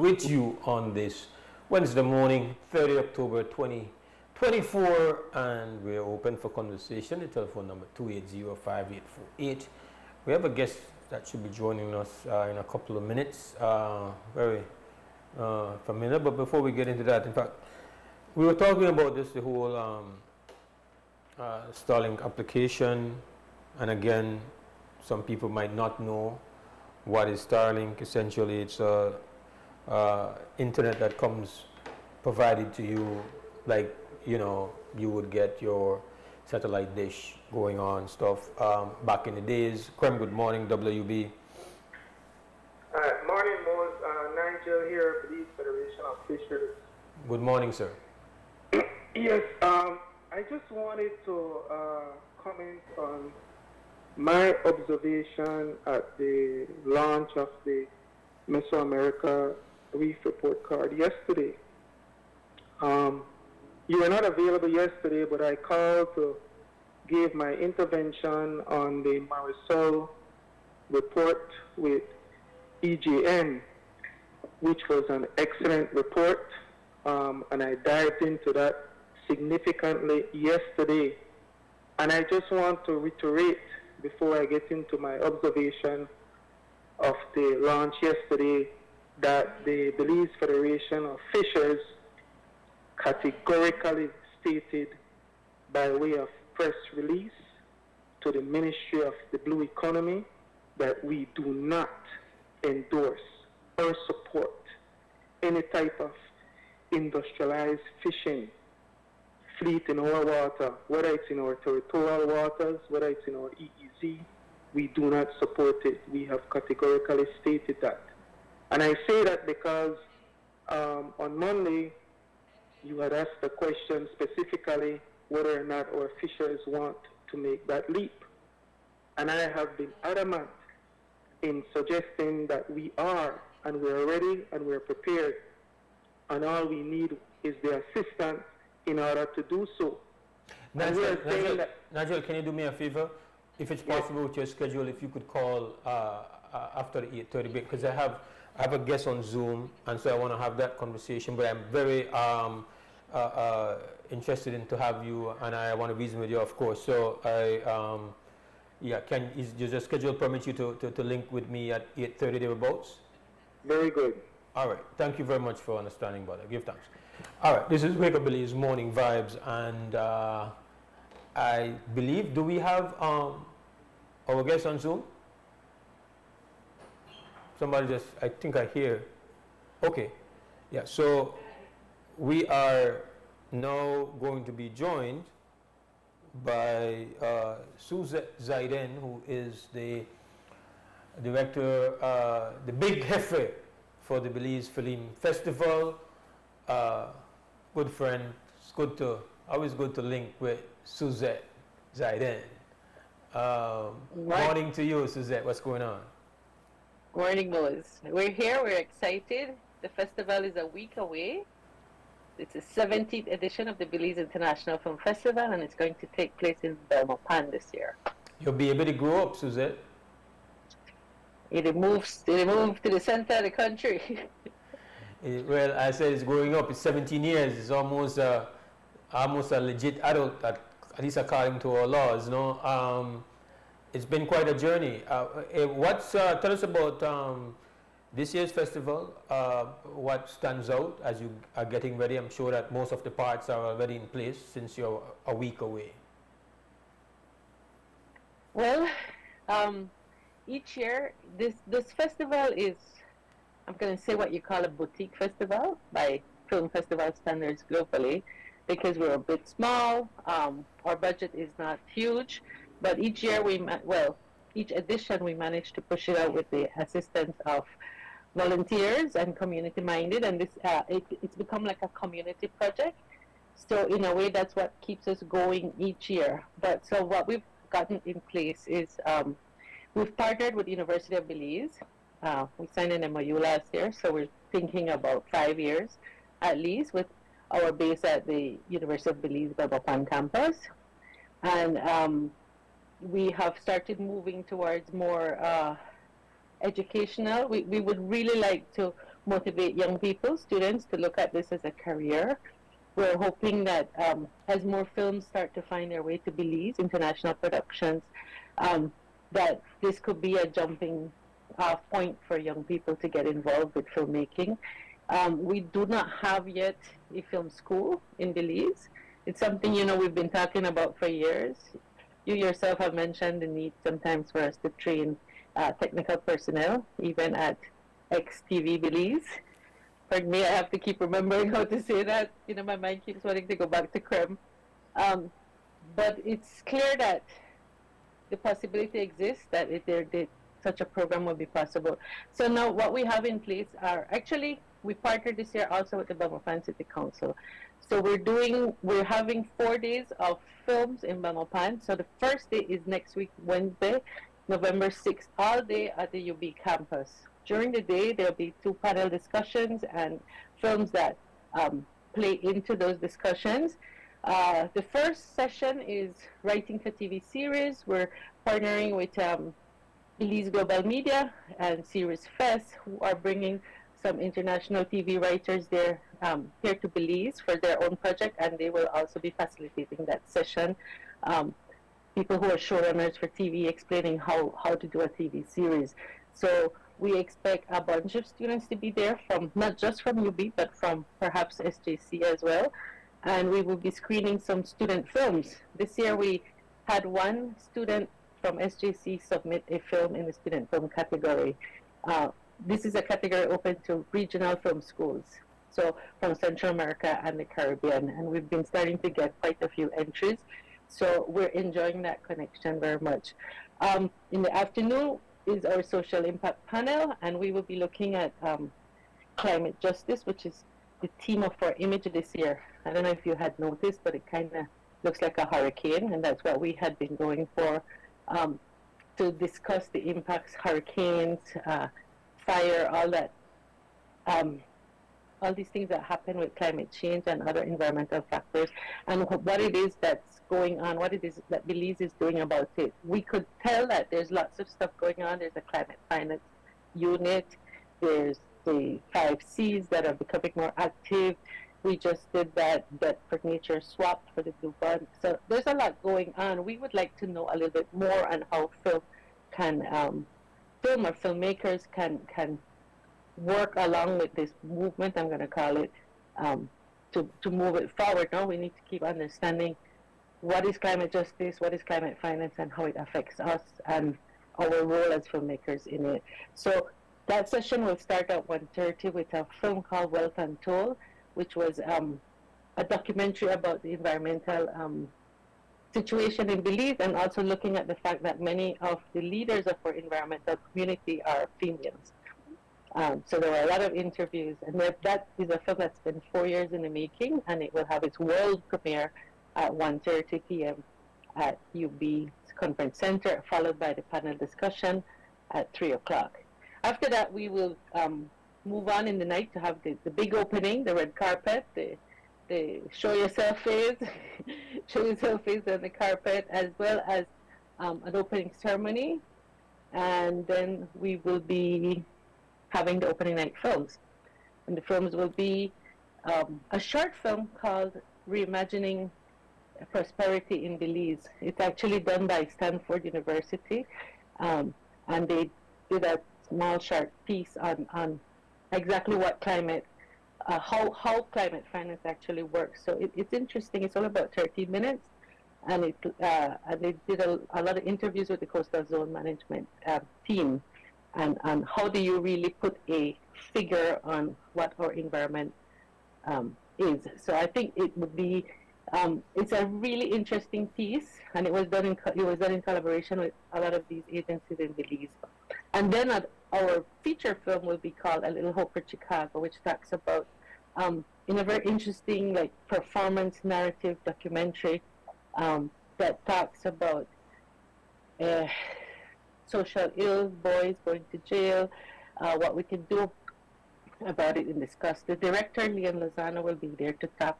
with you on this Wednesday morning, 30 October 2024, and we're open for conversation. The telephone number 280-5848. We have a guest that should be joining us in a couple of minutes. Very familiar, but before we get into that, in fact, we were talking about this, the whole Starlink application, and again, some people might not know what is Starlink. Essentially, it's internet that comes provided to you, like you would get your satellite dish going on stuff back in the days. Krem, good morning, WB. Morning, Mose. Nigel here, Belize Federation of Fishers. Good morning, sir. Yes, I just wanted to comment on my observation at the launch of the Mesoamerica Reef Report Card yesterday. You were not available yesterday, but I called to give my intervention on the Marisol report with EJN, which was an excellent report, and I dived into that significantly yesterday. And I just want to reiterate before I get into my observation of the launch yesterday that the Belize Federation of Fishers categorically stated by way of press release to the Ministry of the Blue Economy that we do not endorse or support any type of industrialized fishing fleet in our water, whether it's in our territorial waters, whether it's in our EEZ. We do not support it. We have categorically stated that. And I say that because on Monday, you had asked the question specifically whether or not our fishers want to make that leap. And I have been adamant in suggesting that we are, and we're ready, and we're prepared. And all we need is the assistance in order to do so. Nigel, can you do me a favor? If it's possible with your schedule, if you could call after the 8:30, because I have a guest on Zoom, and so I want to have that conversation. But I'm very interested in to have you, and I want to reason with you, of course. So does your schedule permit you to link with me at 8:30 thereabouts? Very good. All right. Thank you very much for understanding, brother. Give thanks. All right. This is Wake Up Belize Morning Vibes, and I believe, do we have our guest on Zoom? Somebody I think I hear. Okay. Yeah. So we are now going to be joined by Suzette Zaiden, who is the director, the big jefe for the Belize Film Festival. Good friend. It's always good to link with Suzette Zaiden. Morning to you, Suzette. What's going on? Morning, Mose. We're here. We're excited. The festival is a week away. It's the 17th edition of the Belize International Film Festival, and it's going to take place in Belmopan this year. You'll be able to grow up, Suzette. It moves to the center of the country. Well, I said it's growing up. It's 17 years. It's almost a legit adult, at least according to our laws. It's been quite a journey. Tell us about this year's festival. What stands out as you are getting ready? I'm sure that most of the parts are already in place since you're a week away. Well, each year this festival is, I'm going to say what you call a boutique festival by film festival standards globally, because we're a bit small. Our budget is not huge, but each year each edition we manage to push it out with the assistance of volunteers and community minded, and this it's become like a community project. So in a way, that's what keeps us going each year. But so what we've gotten in place is we've partnered with the University of Belize. We signed an MOU last year, so we're thinking about 5 years at least, with our base at the University of Belize Belmopan campus. And we have started moving towards more educational. We would really like to motivate young people, students, to look at this as a career. We're hoping that as more films start to find their way to Belize, international productions, that this could be a jumping off point for young people to get involved with filmmaking. We do not have yet a film school in Belize. It's something, we've been talking about for years. You yourself have mentioned the need sometimes for us to train technical personnel, even at XTV Belize. Pardon me, I have to keep remembering how to say that. My mind keeps wanting to go back to CREM. But it's clear that the possibility exists that such a program will be possible. So now what we have in place are, actually, we partnered this year also with the Belmopan City Council. So we're having 4 days of films in Belmopan. So the first day is next week, Wednesday, November 6th, all day at the UB campus. During the day, there'll be 2 panel discussions and films that play into those discussions. The first session is Writing for TV series. We're partnering with Belize Global Media and Series Fest, who are bringing some international TV writers there here to Belize for their own project, and they will also be facilitating that session. People who are showrunners for TV explaining how to do a TV series. So we expect a bunch of students to be there, from not just from UB, but from perhaps SJC as well. And we will be screening some student films. This year we had one student from SJC submit a film in the student film category. This is a category open to regional film schools, so from Central America and the Caribbean. And we've been starting to get quite a few entries. So we're enjoying that connection very much. In the afternoon is our social impact panel, and we will be looking at climate justice, which is the theme of our image this year. I don't know if you had noticed, but it kind of looks like a hurricane, and that's what we had been going for, to discuss the impacts, hurricanes, fire, all that, all these things that happen with climate change and other environmental factors, and what it is that's going on, what it is that Belize is doing about it. We could tell that there's lots of stuff going on. There's a climate finance unit, there's the 5 Cs that are becoming more active. We just did that for nature swap for the Blue Bond. So there's a lot going on. We would like to know a little bit more on how film or filmmakers can work along with this movement, I'm going to call it, to move it forward. Now we need to keep understanding what is climate justice, what is climate finance, and how it affects us and our role as filmmakers in it. So that session will start at 1:30 with a film called Wealth Untold, which was a documentary about the environmental situation in Belize, and also looking at the fact that many of the leaders of our environmental community are females. So there were a lot of interviews, and that is a film that's been 4 years in the making, and it will have its world premiere at 1:30 p.m. at UB Conference Center, followed by the panel discussion at 3 o'clock. After that, we will move on in the night to have the big opening, the red carpet, the show yourself phase, show yourself phase on the carpet, as well as an opening ceremony. And then we will be having the opening night films. And the films will be a short film called Reimagining Prosperity in Belize. It's actually done by Stanford University, and they did a small short piece on exactly what climate, how climate finance actually works. So it's interesting. It's all about 30 minutes, and they did a lot of interviews with the Coastal Zone Management team, and how do you really put a figure on what our environment is. So I think it would be, it's a really interesting piece, and it was done in collaboration with a lot of these agencies in Belize. And then our feature film will be called A Little Hope for Chicago, which talks about, in a very interesting performance narrative documentary that talks about social ills, boys going to jail, what we can do about it and discuss. The director, Liam Lozano, will be there to talk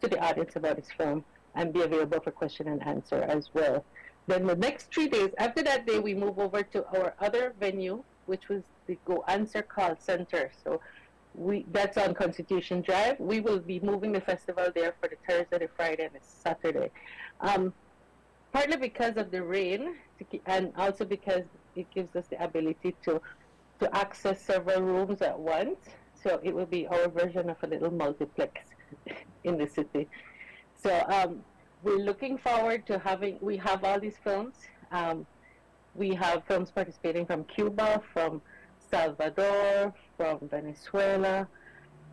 to the audience about his film and be available for question and answer as well. Then the next 3 days, after that day, we move over to our other venue, which was the Go Answer Call Center. So that's on Constitution Drive. We will be moving the festival there for the Thursday, the Friday, and the Saturday. Partly because of the rain, and also because it gives us the ability to access several rooms at once. So it will be our version of a little multiplex in the city. So we're looking forward to we have all these films. We have films participating from Cuba, from Salvador, from Venezuela,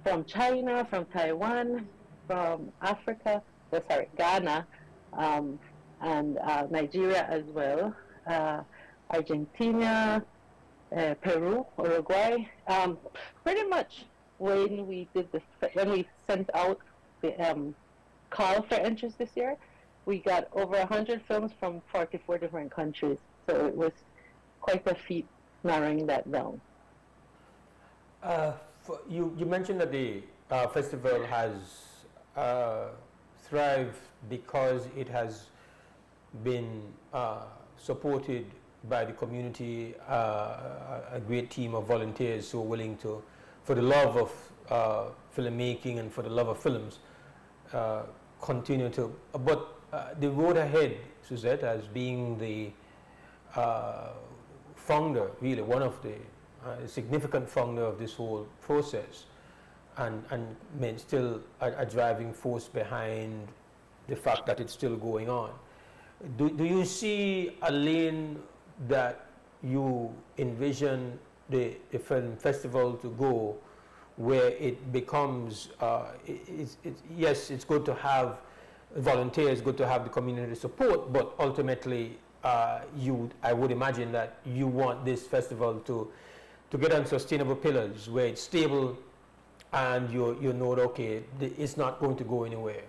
from China, from Taiwan, from Africa, Ghana, and Nigeria as well, Argentina, Peru, Uruguay. Pretty much when we sent out the call for interest this year, we got over 100 films from 44 different countries. So it was quite a feat narrowing that down. You mentioned that the festival has thrived because it has been supported by the community, a great team of volunteers so willing to, for the love of filmmaking and for the love of films, continue to. But the road ahead, Suzette, as being the founder, really one of the significant founder of this whole process, and still a driving force behind the fact that it's still going on. Do you see a lane that you envision the film festival to go, where it becomes, yes, it's good to have volunteers, good to have the community support, but ultimately I would imagine that you want this festival to get on sustainable pillars where it's stable and you know, okay, it's not going to go anywhere.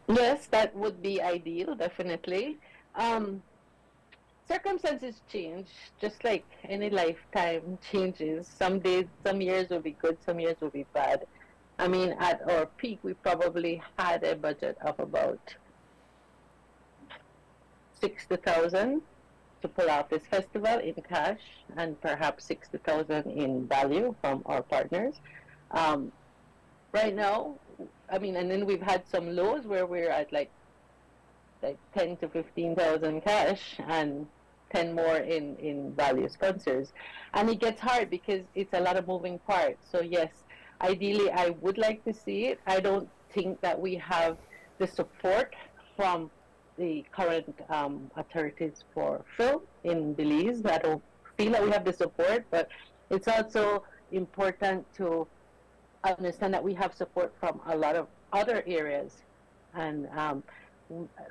Yes, that would be ideal, definitely. Circumstances change, just like any lifetime changes. Some days, some years will be good, some years will be bad. I mean, at our peak, we probably had a budget of about 60,000 to pull off this festival in cash, and perhaps 60,000 in value from our partners. Right now, I mean, and then we've had some lows where we're at like 10 to 15,000 cash and 10 more in value sponsors. And it gets hard because it's a lot of moving parts. So yes, ideally I would like to see it. I don't think that we have the support from the current authorities for film in Belize. I don't feel that we have the support, but it's also important to understand that we have support from a lot of other areas, and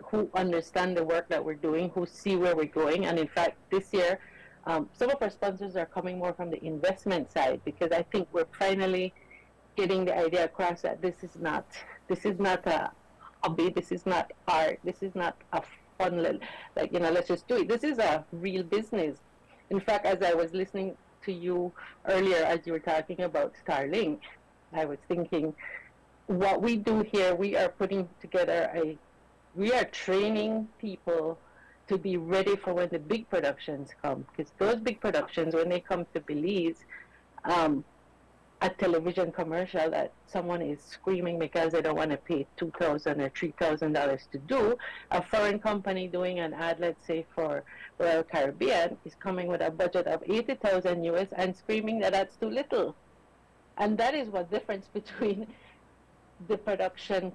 who understand the work that we're doing, who see where we're going. And in fact, this year, some of our sponsors are coming more from the investment side, because I think we're finally getting the idea across that this is not a hobby, this is not art, this is not a fun, like, you know, let's just do it. This is a real business. In fact, as I was listening to you earlier, as you were talking about Starlink, I was thinking, what we do here, we are putting together we are training people to be ready for when the big productions come. Because those big productions, when they come to Belize, a television commercial that someone is screaming because they don't want to pay $2,000 or $3,000 to do, a foreign company doing an ad, let's say for Royal Caribbean, is coming with a budget of 80,000 US and screaming that that's too little. And that is what difference between the production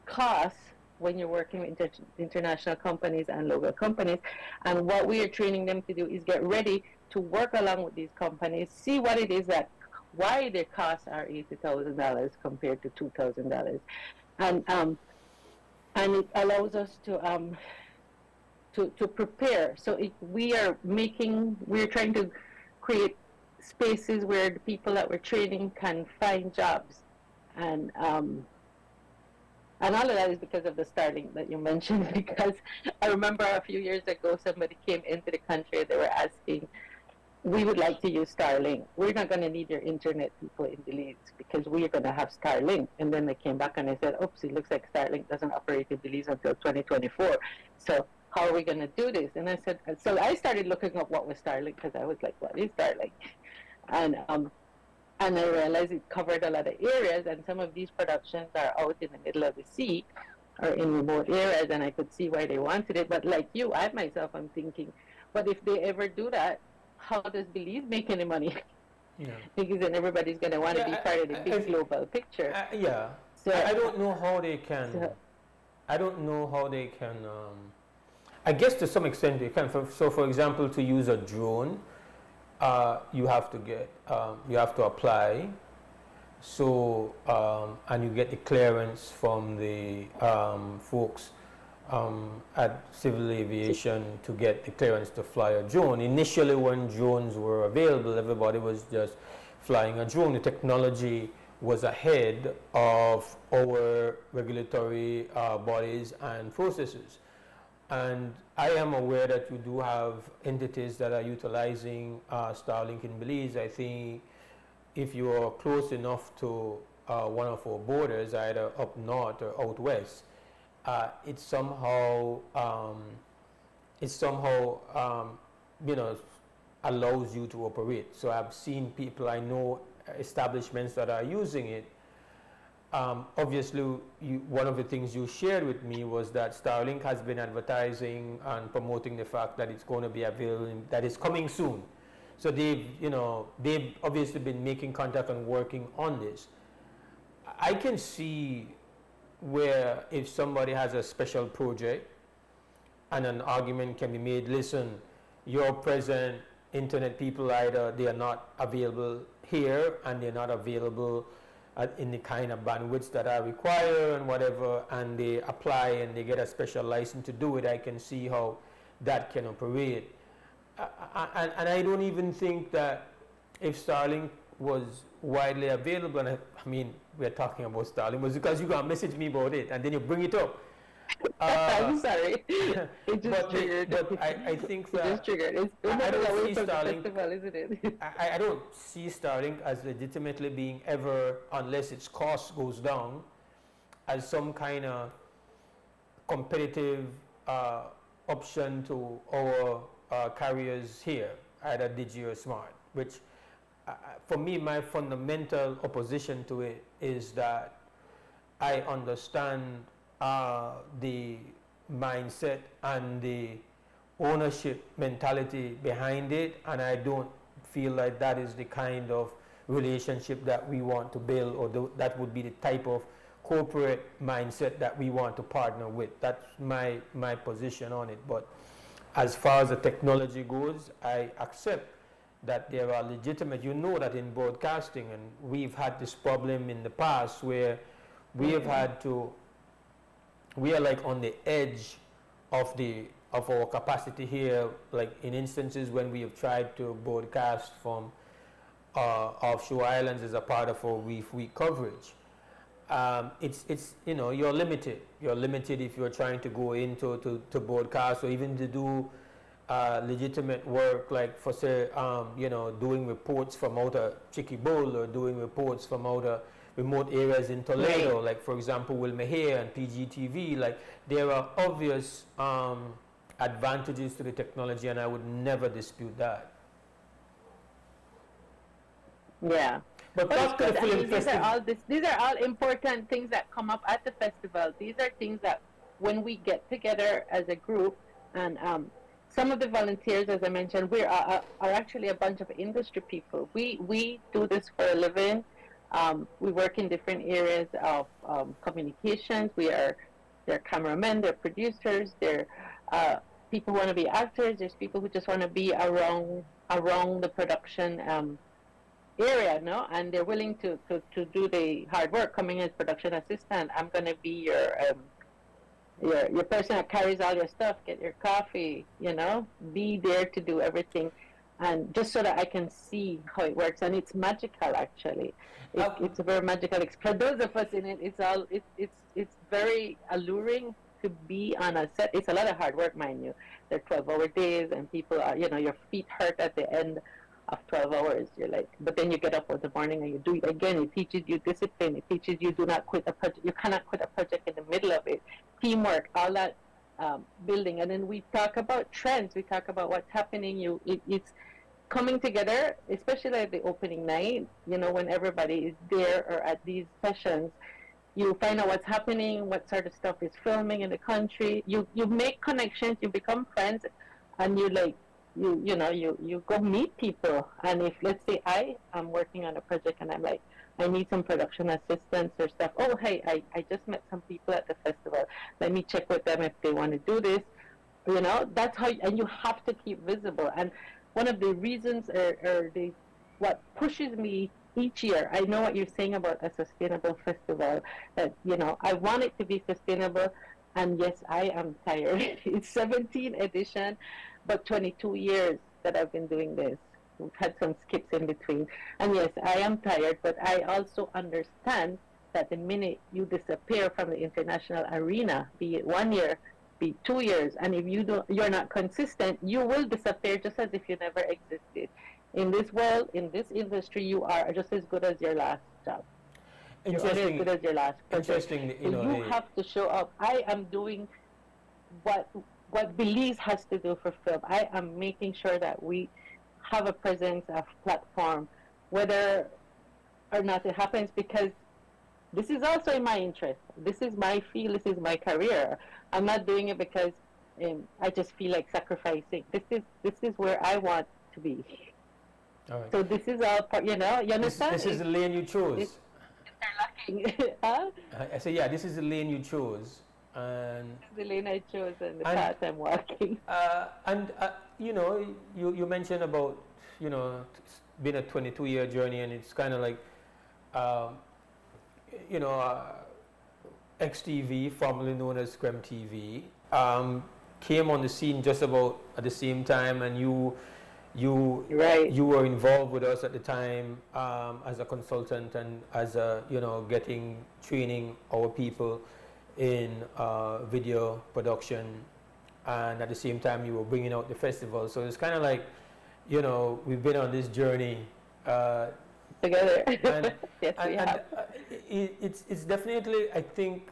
costs when you're working with international companies and local companies. And what we are training them to do is get ready to work along with these companies, see what it is why their costs are $80,000 compared to $2,000. And it allows us to prepare. So we're trying to create spaces where the people that we're training can find jobs, and all of that is because of the Starlink that you mentioned. Because I remember a few years ago, somebody came into the country, they were asking, we would like to use Starlink. We're not going to need your internet, people in Belize, because we are going to have Starlink. And then they came back and they said, oops, it looks like Starlink doesn't operate in Belize until 2024. So how are we going to do this? And I said, so I started looking up what was Starlink, because I was like, what is Starlink? And I realized it covered a lot of areas, and some of these productions are out in the middle of the sea or in remote areas, and I could see why they wanted it. But like you, I myself, I'm thinking, but if they ever do that, how does Belize make any money? Yeah. Because then everybody's going to want to be part of the big global picture. Yeah. So I don't know how they can. I don't know how they can. I guess to some extent they can. So, for example, to use a drone, you have to get, you have to apply. So, and you get the clearance from the folks at Civil Aviation to get the clearance to fly a drone. Initially, when drones were available, everybody was just flying a drone. The technology was ahead of our regulatory bodies and processes. And I am aware that you do have entities that are utilizing Starlink in Belize. I think if you are close enough to one of our borders, either up north or out west, it somehow allows you to operate. So I've seen people, I know establishments that are using it. Obviously, one of the things you shared with me was that Starlink has been advertising and promoting the fact that it's going to be available, that it's coming soon. So they've obviously been making contact and working on this. I can see where if somebody has a special project and an argument can be made, listen, your present internet people, either they are not available here and they're not available in the kind of bandwidths that I require and whatever, and they apply and they get a special license to do it. I can see how that can operate. And I don't even think that if Starlink was widely available, and I mean, we're talking about Starlink, was because you got to message me about it and then you bring it up. I'm sorry. It just triggered. But I think that it just triggered. I don't see from Starlink. the festival, isn't it? I don't see Starlink as legitimately being ever, unless its cost goes down, as some kind of competitive option to our carriers here, either Digi or Smart, which for me, my fundamental opposition to it is that I understand the mindset and the ownership mentality behind it, and I don't feel like that is the kind of relationship that we want to build, or that would be the type of corporate mindset that we want to partner with. That's my position on it. But as far as the technology goes, I accept that there are legitimate, you know that in broadcasting, and we've had this problem in the past where we have had to, we are like on the edge of our capacity here, like in instances when we have tried to broadcast from offshore islands as a part of our Reef Week coverage. It's you're limited. You're limited if you're trying to go into to broadcast or even to do legitimate work, like for say doing reports from outer Chicky Bowl or doing reports from outer remote areas in Toledo, Right. like for example Wilmahir and PGTV. Like there are obvious advantages to the technology, and I would never dispute that. Yeah. But But back to the it's good. film festival. These are all important things that come up at the festival. These are things that when we get together as a group, and some of the volunteers, as I mentioned, we are actually a bunch of industry people. We do this for a living. We work in different areas of communications. They're cameramen, they're producers, they're people who want to be actors. There's people who just want to be around the production area, no? And they're willing to do the hard work, coming as production assistant. I'm going to be your person that carries all your stuff, get your coffee, be there to do everything, and just so that I can see how it works. And it's magical, actually. It's a very magical experience. For those of us in it, it's very alluring to be on a set. It's a lot of hard work, mind you. They're 12-hour days, and people are, your feet hurt at the end of 12 hours. You're like, but then you get up in the morning and you do it again. It teaches you discipline. It teaches you do not quit a project. You cannot quit a project in the middle of it. Teamwork, all that building. And then we talk about trends. We talk about what's happening. It's coming together, especially at the opening night, when everybody is there or at these sessions, you find out what's happening, what sort of stuff is filming in the country. You make connections, you become friends, and you go meet people. And if, let's say, I am working on a project and I'm like, I need some production assistance or stuff. Oh, hey, I just met some people at the festival. Let me check with them if they want to do this. That's how, and you have to keep visible. And one of the reasons what pushes me each year, I know what you're saying about a sustainable festival, that, I want it to be sustainable. And yes, I am tired. It's 17th edition, but 22 years that I've been doing this. We've had some skips in between. And yes, I am tired, but I also understand that the minute you disappear from the international arena, be it 1 year, be it 2 years, and if you're not consistent, you will disappear just as if you never existed. In this world, in this industry, you are just as good as your last job. You're only as good as your last project. So you have to show up. I am doing what Belize has to do for film. I am making sure that we have a presence, a platform, whether or not it happens, because this is also in my interest. This is my field. This is my career. I'm not doing it because I just feel like sacrificing. This is where I want to be. All right. So this is all part, you understand? This is the lane you chose. Huh? I say, yeah, this is the lane you chose. And the lane I chose and the path I'm walking. You mentioned about, being a 22-year journey, and it's kind of like, XTV, formerly known as Screm TV, came on the scene just about at the same time, and you were involved with us at the time as a consultant and as training our people in video production, and at the same time you were bringing out the festival. So it's kind of like, we've been on this journey together. Yes, we have. It's definitely, I think,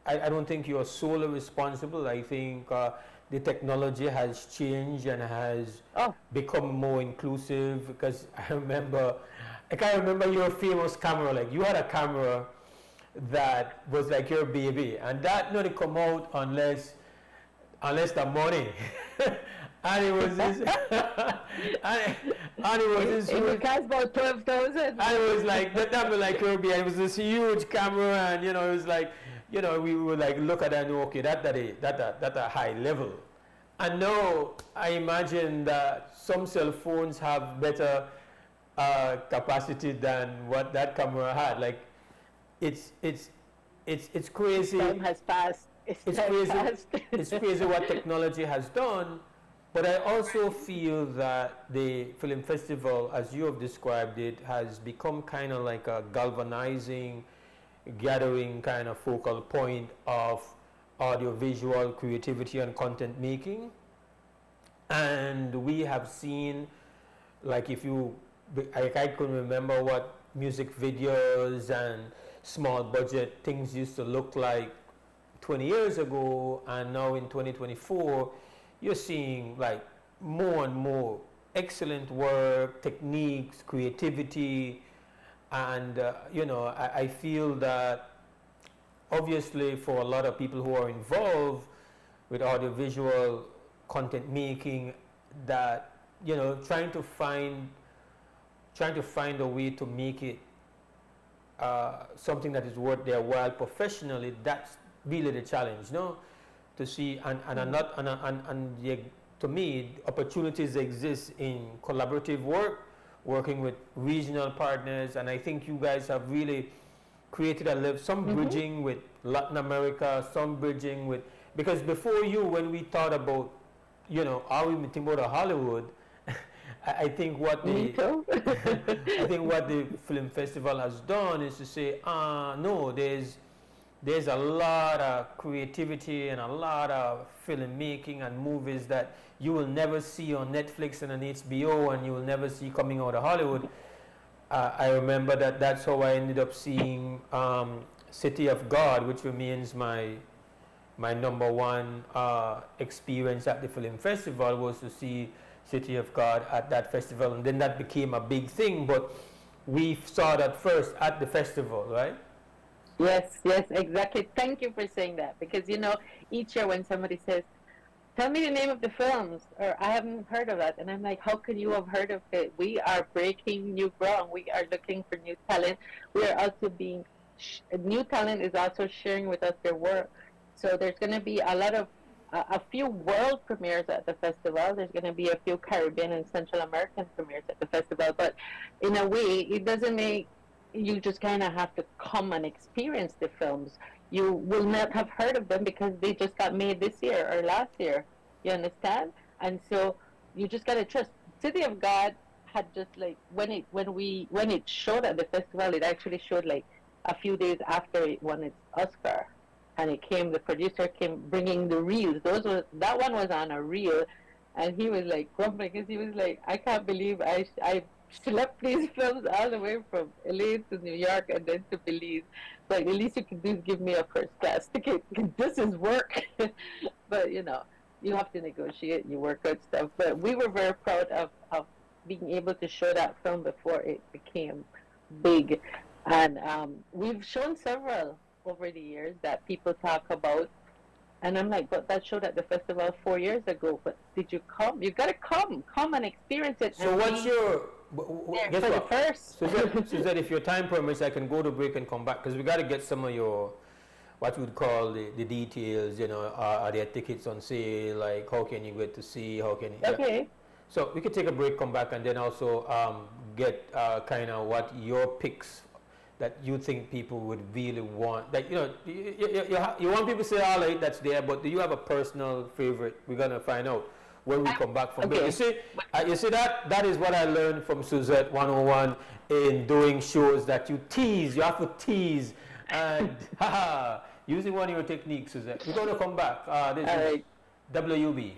I don't think you're solely responsible. I think the technology has changed and has become more inclusive, because I can't remember your famous camera. Like, you had a camera that was like your baby, and that not come out unless the money. And it was this, and it was this. It cost about 12,000. And it was like that was like your baby. And it was this huge camera, and it was like, we would like look at that and okay, that's a high level. And now I imagine that some cell phones have better capacity than what that camera had. Like, it's crazy. Time has passed. It's crazy. It's crazy what technology has done. But I also feel that the film festival, as you have described it, has become kind of like a galvanizing, gathering kind of focal point of audiovisual creativity and content making. And we have seen, like, I can remember what music videos and small budget things used to look like 20 years ago, and now in 2024, you're seeing like more and more excellent work, techniques, creativity, and I feel that obviously for a lot of people who are involved with audiovisual content making, that trying to find a way to make it something that is worth their while professionally. That's really the challenge, no? To see to me, opportunities exist in collaborative work, working with regional partners, and I think you guys have really created some bridging with Latin America, some bridging with, because before you, when we thought about, are we thinking about Hollywood, I think what the film festival has done is to say, no, there's a lot of creativity and a lot of filmmaking and movies that you will never see on Netflix and on HBO, and you will never see coming out of Hollywood. I remember that's how I ended up seeing City of God, which remains my number one experience at the film festival, was to see City of God at that festival, and then that became a big thing. But we saw that first at the festival, right? Yes, yes, exactly. Thank you for saying that because each year when somebody says, "Tell me the name of the films," or "I haven't heard of that," and I'm like, "How could you have heard of it?" We are breaking new ground. We are looking for new talent. We are also new talent is also sharing with us their work. So there's going to be a few world premieres at the festival. There's going to be a few Caribbean and Central American premieres at the festival. But in a way, it doesn't make you just kind of have to come and experience the films. You will not have heard of them because they just got made this year or last year. You understand? And so you just gotta trust. City of God had just like when it showed at the festival, it actually showed like a few days after it won its Oscar, and the producer came bringing the reels. That one was on a reel, and he was like grumbling because he was like, I can't believe I slept these films all the way from LA to New York and then to Belize. Like, the least you can do is give me a first class ticket. This is work. But, you have to negotiate, you work out stuff. But we were very proud of being able to show that film before it became big. And we've shown several over the years that people talk about. And I'm like, but that showed at the festival 4 years ago. But did you come? You gotta come and experience it. So and what's your guess for what? the first. Suzette, if your time permits, I can go to break and come back because we got to get some of your what we'd call the details. Are there tickets on sale? Like, how can you get to see? How can you? Okay. Yeah. So we could take a break, come back, and then also get kind of what your picks that you think people would really want. Like, you want people to say, all right, that's there, but do you have a personal favorite? We're going to find out when we come back from break. You see that is what I learned from Suzette 101 in doing shows that you tease. You have to tease. And using one of your techniques, Suzette. We're going to come back. This is WUB.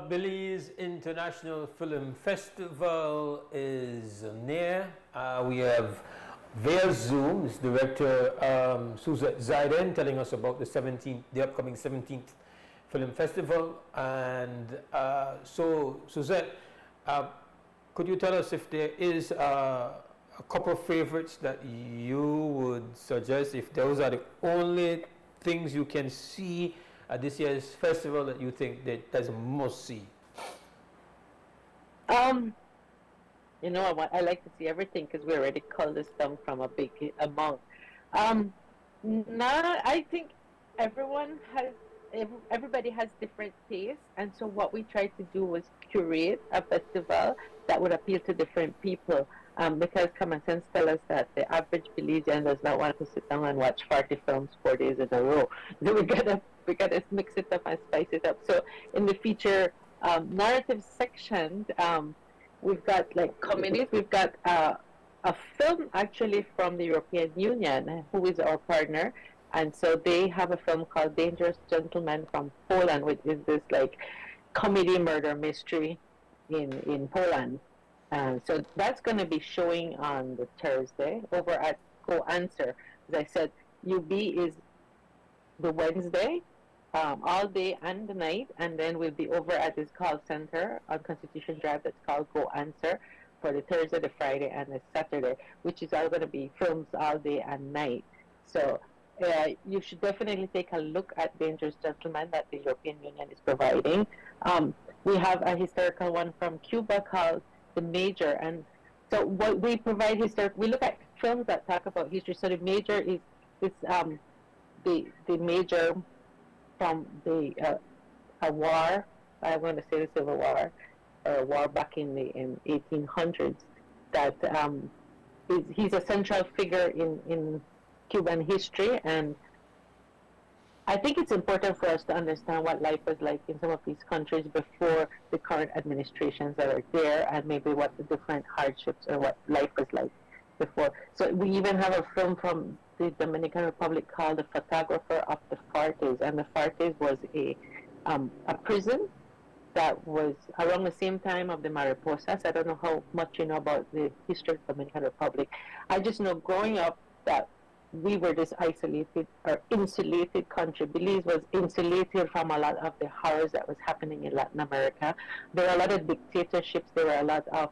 Belize International Film Festival is near. We have via Zoom is director Suzette Zaiden telling us about the upcoming 17th Film Festival. And so, Suzette, could you tell us if there is a couple of favorites that you would suggest, if those are the only things you can see at this year's festival that you think that's a must see? You know, I like to see everything because we already culled this down from a big amount. I think everybody has different tastes, and so what we tried to do was curate a festival that would appeal to different people. Because common sense tells us that the average Belizean does not want to sit down and watch 40 films 4 days in a row. So we gotta mix it up and spice it up. So in the feature narrative section, we've got like comedies. We've got a film actually from the European Union, who is our partner, and so they have a film called Dangerous Gentleman from Poland, which is this like comedy murder mystery in Poland. So that's going to be showing on the Thursday over at Go Answer. As I said, UB is the Wednesday, all day and the night, and then we'll be over at this call center on Constitution Drive that's called Go Answer for the Thursday, the Friday, and the Saturday, which is all going to be films all day and night. So you should definitely take a look at Dangerous Gentleman that the European Union is providing. We have a historical one from Cuba called The Major, and so what we provide we look at films that talk about history. So The Major is the major from a war. I'm going to say the Civil War, or a war back in 1800s. That he's a central figure in Cuban history, and I think it's important for us to understand what life was like in some of these countries before the current administrations that are there, and maybe what the different hardships or what life was like before. So we even have a film from the Dominican Republic called The Photographer of the Fartes, and the Fartes was a prison that was around the same time of the Mariposas. I don't know how much you know about the history of the Dominican Republic. I just know growing up that we were this isolated or insulated country. Belize was insulated from a lot of the horrors that was happening in Latin America. There were a lot of dictatorships. There were a lot of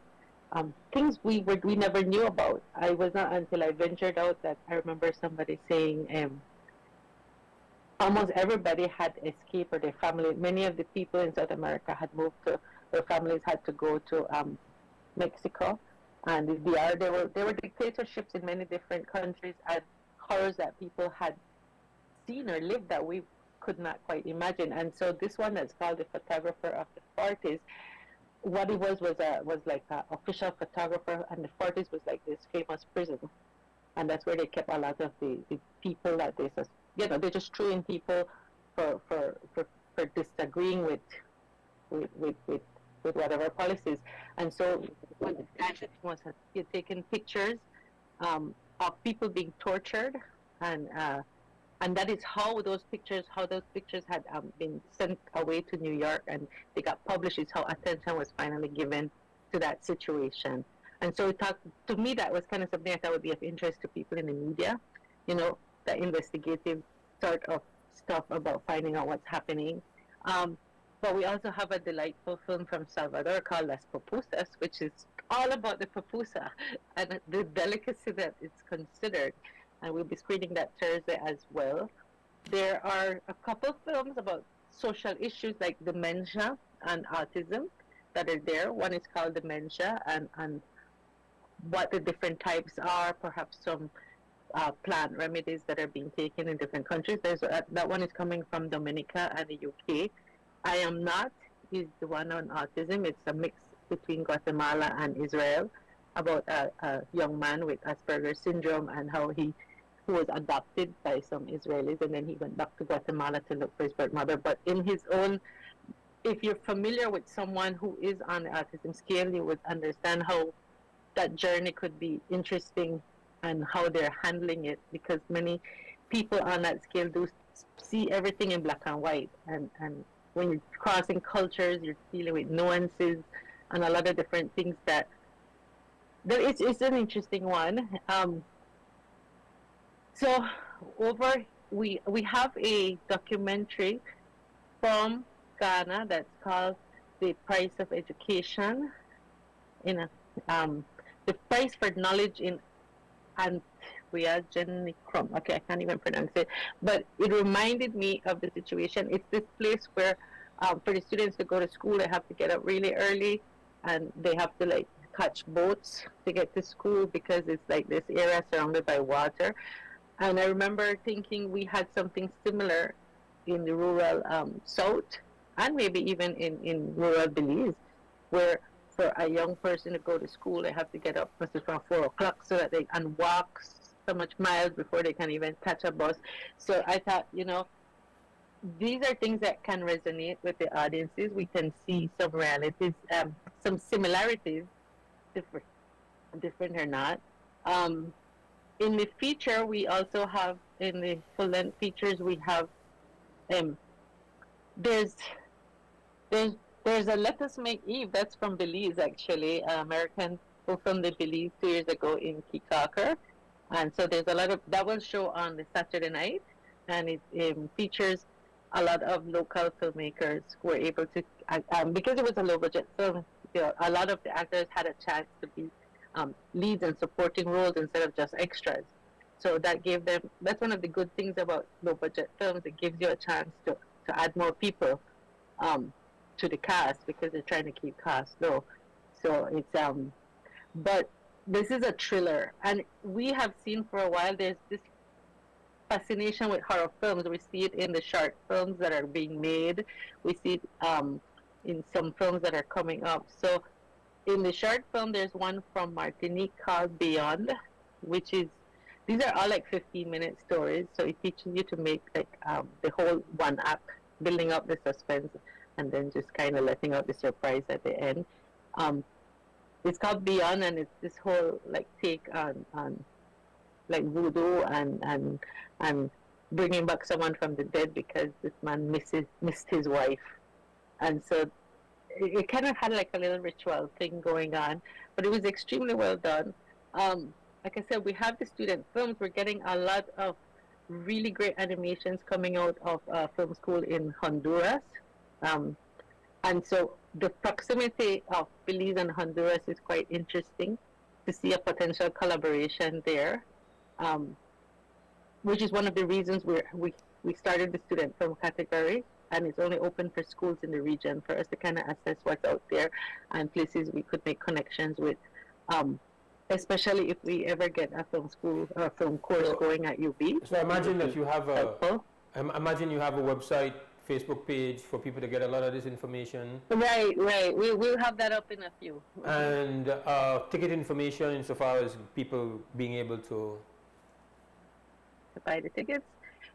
things we never knew about. I was not until I ventured out that I remember somebody saying almost everybody had escaped, or their family. Many of the people in South America had moved to. Their families had to go to Mexico and the DR. There were dictatorships in many different countries, and horrors that people had seen or lived that we could not quite imagine. And so this one that's called The Photographer of the Fartes, what it was like an official photographer, and the Fartes was like this famous prison, and that's where they kept a lot of the people that they just threw in people for disagreeing with whatever policies. And so what the gadget was, he had taken pictures of people being tortured, and that is how those pictures had been sent away to New York, and they got published. Is how attention was finally given to that situation. And so to me, that was kind of something I thought would be of interest to people in the media, the investigative sort of stuff about finding out what's happening. But we also have a delightful film from Salvador called Las Pupusas, which is all about the pupusa and the delicacy that it's considered. And we'll be screening that Thursday as well. There are a couple films about social issues like dementia and autism that are there. One is called Dementia, and what the different types are, perhaps some plant remedies that are being taken in different countries. That one is coming from Dominica and the UK. I Am Not is the one on autism. It's a mix between Guatemala and Israel, about a young man with Asperger's syndrome and how he was adopted by some Israelis, and then he went back to Guatemala to look for his birth mother. But in his own, if you're familiar with someone who is on the autism scale, you would understand how that journey could be interesting and how they're handling it, because many people on that scale do see everything in black and white, and when you're crossing cultures, you're dealing with nuances and a lot of different things that it's an interesting one. So over we have a documentary from Ghana that's called The Price of Education in a the price for knowledge in Antwiagenicrum. Okay, I can't even pronounce it, but it reminded me of the situation. It's this place where for the students to go to school, they have to get up really early, and they have to like catch boats to get to school because it's like this area surrounded by water. And I remember thinking we had something similar in the rural south, and maybe even in rural Belize, where for a young person to go to school, they have to get up from 4 o'clock so that they and walk so much miles before they can even catch a bus. So I thought, these are things that can resonate with the audiences. We can see some realities, some similarities, different or not. In the feature, we also have, in the full-length features, we have, there's a Let Us Make Eve, that's from Belize, actually, American who from the Belize 2 years ago in Kikaker. And so there's a lot of, that will show on the Saturday night, and it features a lot of local filmmakers who were able to, because it was a low-budget film, a lot of the actors had a chance to be leads and supporting roles instead of just extras. So that gave them, that's one of the good things about low-budget films, it gives you a chance to add more people to the cast because they're trying to keep costs low. So it's, but this is a thriller, and we have seen for a while there's this fascination with horror films. We see it in the short films that are being made. We see it in some films that are coming up. So in the short film, there's one from Martinique called Beyond, which is, these are all like 15-minute stories. So it teaches you to make like the whole one act, building up the suspense, and then just kind of letting out the surprise at the end. It's called Beyond, and it's this whole like take on like voodoo and bringing back someone from the dead because this man missed his wife, and so it kind of had like a little ritual thing going on, but it was extremely well done. Like I said, we have the student films. We're getting a lot of really great animations coming out of film school in Honduras. And so the proximity of Belize and Honduras is quite interesting to see a potential collaboration there, which is one of the reasons we started the student film category, and it's only open for schools in the region for us to kind of assess what's out there and places we could make connections with, especially if we ever get a film school or a film course going at UB. So I imagine that you have imagine you have a website, Facebook page for people to get a lot of this information. Right. We'll have that up in a few. And ticket information insofar as people being able to buy the tickets.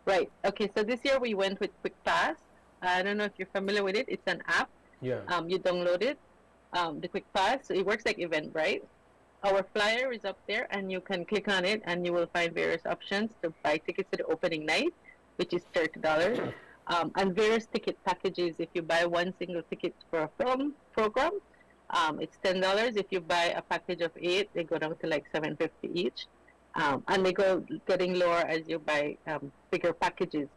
Right. Okay, so this year we went with Quick Pass. I don't know if you're familiar with it. It's an app. Yeah. You download it, the Quick Pass. So it works like Eventbrite. Our flyer is up there, and you can click on it, and you will find various options to buy tickets to the opening night, which is $30. And various ticket packages. If you buy one single ticket for a film program, it's $10. If you buy a package of 8, they go down to like $7.50 each. And they go getting lower as you buy bigger packages.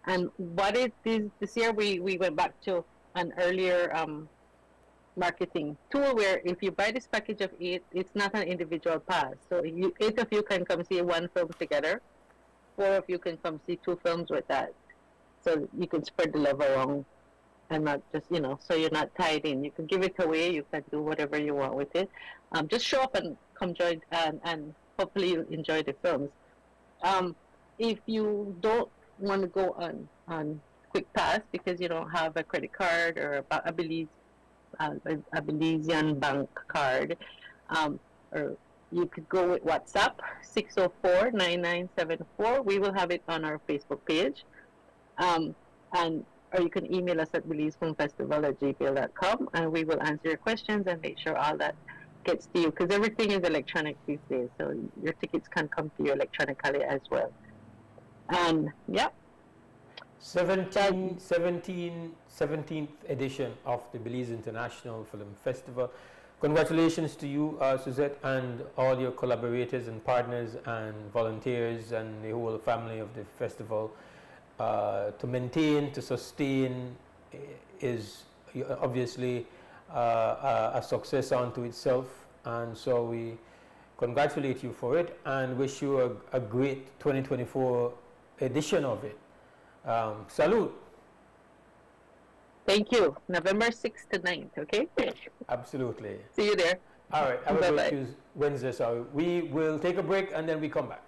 And what is this year we went back to an earlier marketing tool where if you buy this package of 8, it's not an individual pass. So 8 of you can come see one film together. 4 of you can come see 2 films with that. So you can spread the love around and not just, so you're not tied in. You can give it away. You can do whatever you want with it. Just show up and come join and hopefully you'll enjoy the films. If you don't want to go on Quick Pass because you don't have a credit card or a Belizean bank card, or you could go with WhatsApp, 604-9974. We will have it on our Facebook page. Or you can email us at BelizeFilmFestival@gmail.com, and we will answer your questions and make sure all that gets to you, because everything is electronic these days, so your tickets can come to you electronically as well. Yeah. 17th edition of the Belize International Film Festival. Congratulations to you, Suzette, and all your collaborators and partners and volunteers and the whole family of the festival. To maintain, to sustain is obviously a success unto itself, and so we congratulate you for it and wish you a great 2024 edition of it. Salute. Thank you. November 6th to 9th, okay? Absolutely. See you there. All right. Have a Bye-bye. great Wednesday. So we will take a break and then we come back.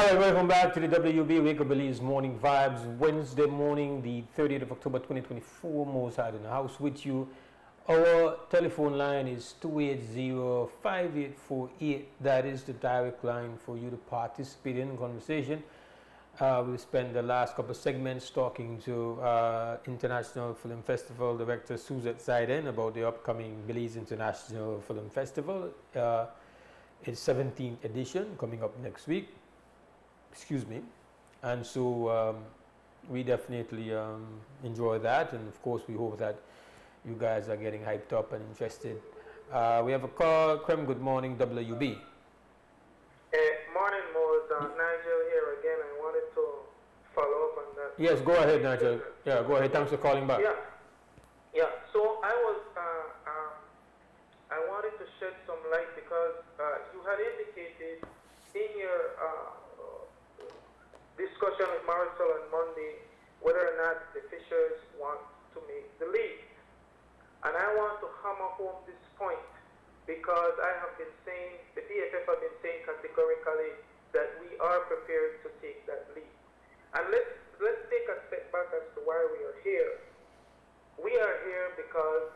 All right, welcome back to the WB Wake Up Belize Morning Vibes, Wednesday morning, the 30th of October 2024. Mose Hyde in the house with you. Our telephone line is 280-5848. That is the direct line for you to participate in the conversation. We spent the last couple of segments talking to International Film Festival Director Suzette Zaiden about the upcoming Belize International Film Festival. Its 17th edition coming up next week. Excuse me. And so we definitely enjoy that, and of course we hope that you guys are getting hyped up and interested. We have a call. Krem, good morning, WB. Morning, Mose. Nigel here again. I wanted to follow up on that. Yes, go ahead, Nigel. Yeah, go ahead. Thanks for calling back. Yeah. So I wanted to shed some light because you had indicated in your discussion with Marisol on Monday whether or not the Fishers want to make the league. And I want to hammer home this point because I have been saying, the PFF have been saying categorically that we are prepared to take that lead. And let's take a step back as to why we are here. We are here because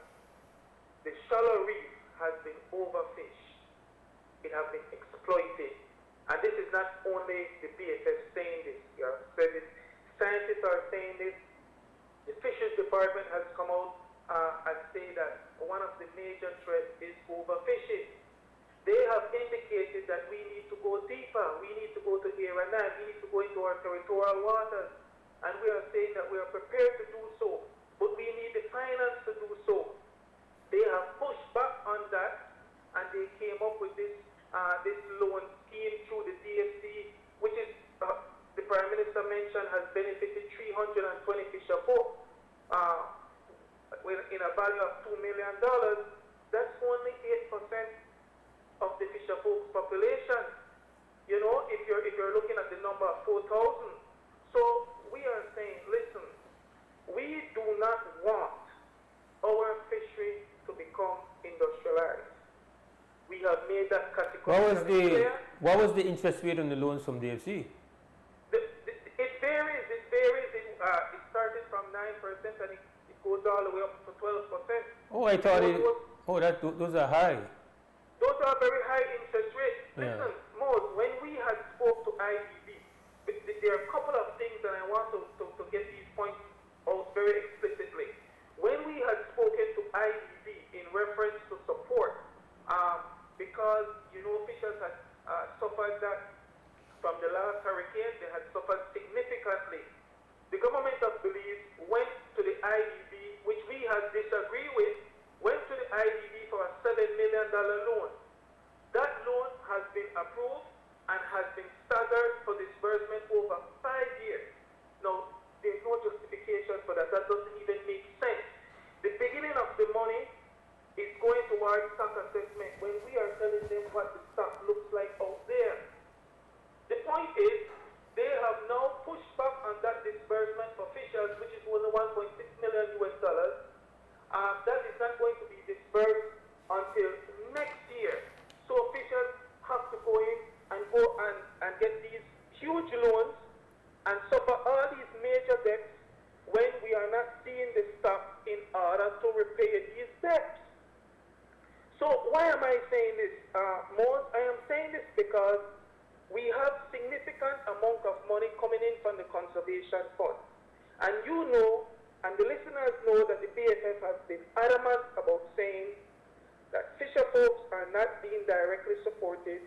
the shallow reef has been overfished. It has been exploited. And this is not only the PFF saying this. You have said it. Scientists are saying this. The Fisheries Department has come out and say that one of the major threats is overfishing. They have indicated that we need to go deeper. We need to go to Area 9. We need to go into our territorial waters. And we are saying that we are prepared to do so. But we need the finance to do so. They have pushed back on that, and they came up with this loan scheme through the DFC, which is, the Prime Minister mentioned, has benefited 320 fisher folk in a value of $2 million. That's only 8% of the fisher folk's population. You know, if you're looking at the number of 4,000. So we are saying, listen, we do not want our fishery to become industrialized. We have made that categorically clear. What was the interest rate on the loans from DFC? It varies. It started from 9% and it goes all the way up to 12%. Oh, I thought those are high. Those are very high interest rates. Yeah. Listen, Mose, when we had spoke to IDB, there are a couple of things that I want to get these points out very explicitly. When we had spoken to IDB in reference to support, because, you know, fishers had suffered that from the last hurricane, they had suffered significantly. The government of Belize went to the IDB, which we had disagreed with, went to the IDB for a $7 million loan. That loan has been approved and has been staggered for disbursement over 5 years. Now, there's no justification for that. That doesn't even make sense. The beginning of the money is going towards stock assessment when we are telling them what the stock looks like out there. The point is, they have now pushed back on that disbursement for fishers, which is only $1.6 million US. That is not going to be disbursed until next year. So fishers have to go in and get these huge loans and suffer all these major debts when we are not seeing the stock in order to repay these debts. So why am I saying this? Mose, I am saying this because we have significant amount of money coming in from the conservation fund. And you know, and the listeners know that the BFF has been adamant about saying that fisher folks are not being directly supported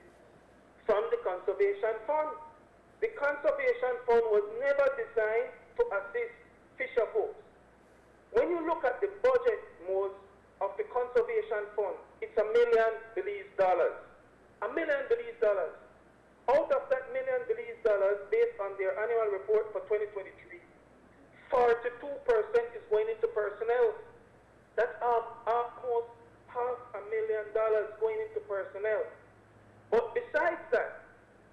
from the conservation fund. The conservation fund was never designed to assist fisher folks. When you look at the budget, Mose, of the conservation fund, it's $1 million Belize. $1 million Belize. Out of that $1 million Belize, based on their annual report for 2023, 42% is going into personnel. That's almost $500,000 going into personnel. But besides that,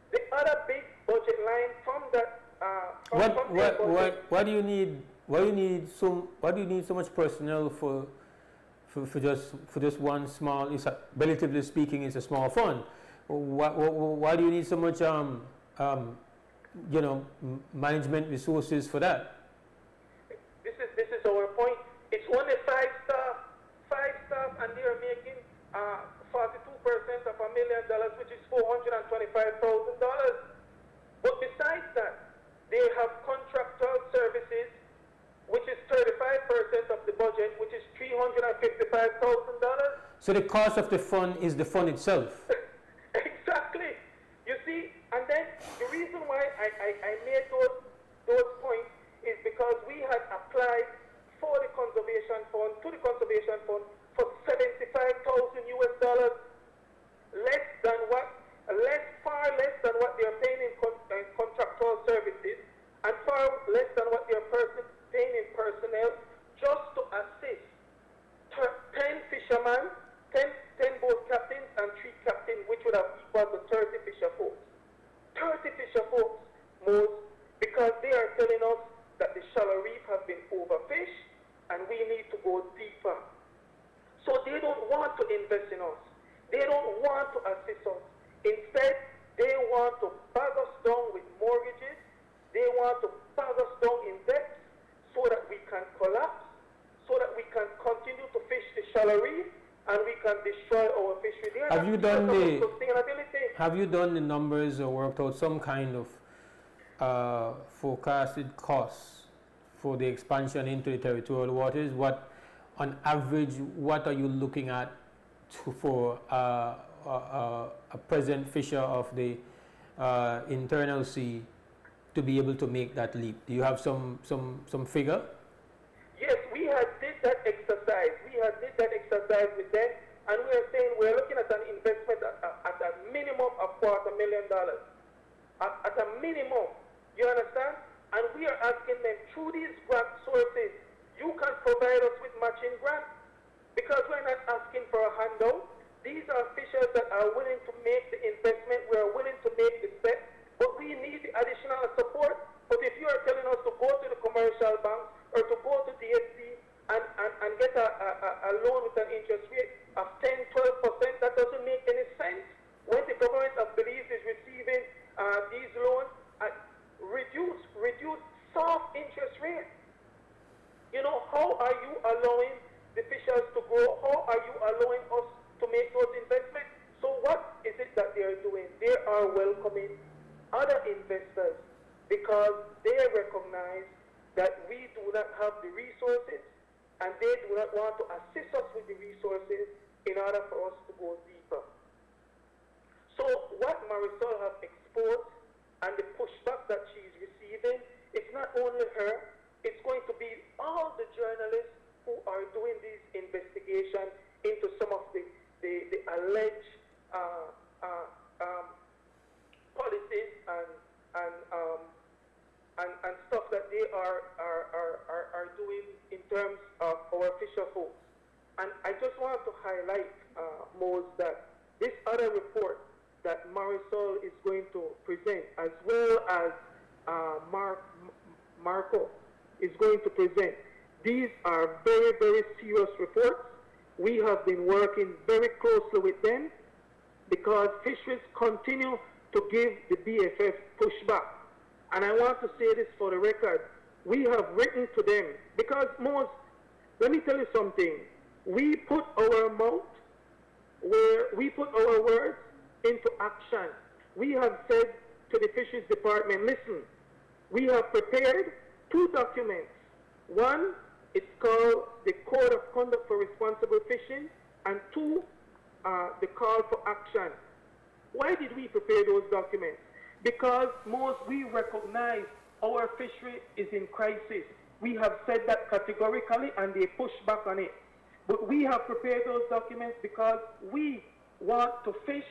the other big budget line from that Why do you need so much personnel for just one small? It's relatively speaking, it's a small fund. Why do you need so much management resources for that. This is our point. It's only five staff, and they are making 42% of $1 million, which is $425,000. But besides that, they have contractual services, which is 35% of the budget, which is $355,000. So the cost of the fund is the fund itself. Exactly. You see, and then the reason why I made those points is because we had applied to the conservation fund for $75,000 far less than what they are paying in contractual services, and far less than what they are paying in personnel, just to assist 10 fishermen, 10 boat captains, and 3 captains, which would have equal to 30 fisher folks. 30 fisher folks, most, because they are telling us that the shallow reef have been overfished and we need to go deeper. So they don't want to invest in us. They don't want to assist us. Instead, they want to bag us down with mortgages. They want to bag us down in debt so that we can collapse, so that we can continue to fish the shallow reef and we can destroy our fishery. Have you done the numbers or worked out some kind of forecasted costs for the expansion into the territorial waters? What, on average, what are you looking at for a present fisher of the internal sea to be able to make that leap? Do you have some figure? Yes, we had did that exercise. With them, and we are saying we're looking at an investment at a minimum of $250,000. At a minimum, you understand? And we are asking them through these grant sources, you can provide us with matching grants, because we're not asking for a handout. These are fishers that are willing to make the investment. We are willing to make the step, but we need the additional support. But if you are telling us to go to the commercial banks or to go to DSC and get a loan with an interest rate of 10-12%, that doesn't make any sense when the government of Belize is receiving these loans at reduced soft interest rate. You know, how are you allowing the fishers to grow? How are you allowing us to make those investments? So what is it that they are doing? They are welcoming other investors because they recognize that we do not have the resources and they do not want to assist us with the resources in order for us to go deeper. So what Marisol has exposed and the pushback that she is receiving, it's not only her, it's going to be all the journalists who are doing these investigations into some of the alleged policies and stuff that they are doing in terms of our fisher folks. And I just want to highlight, Mose, that this other report that Marisol is going to present, as well as Marco is going to present, these are very, very serious reports. We have been working very closely with them because fisheries continue to give the BFF pushback. And I want to say this for the record. We have written to them because most, let me tell you something. We put our mouth where we put our words into action. We have said to the Fisheries Department, listen, we have prepared 2 documents. One, it's called the Code of Conduct for Responsible Fishing, and 2, the Call for Action. Why did we prepare those documents? Because we recognize our fishery is in crisis. We have said that categorically and they push back on it. But we have prepared those documents because we want to fish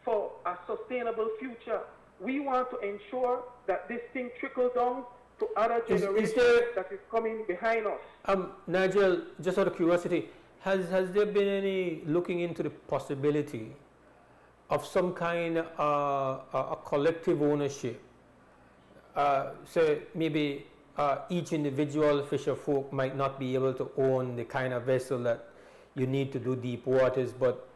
for a sustainable future. We want to ensure that this thing trickles down to other generations that is coming behind us. Nigel, just out of curiosity, has there been any looking into the possibility of some kind of a collective ownership? So maybe each individual fisher folk might not be able to own the kind of vessel that you need to do deep waters, but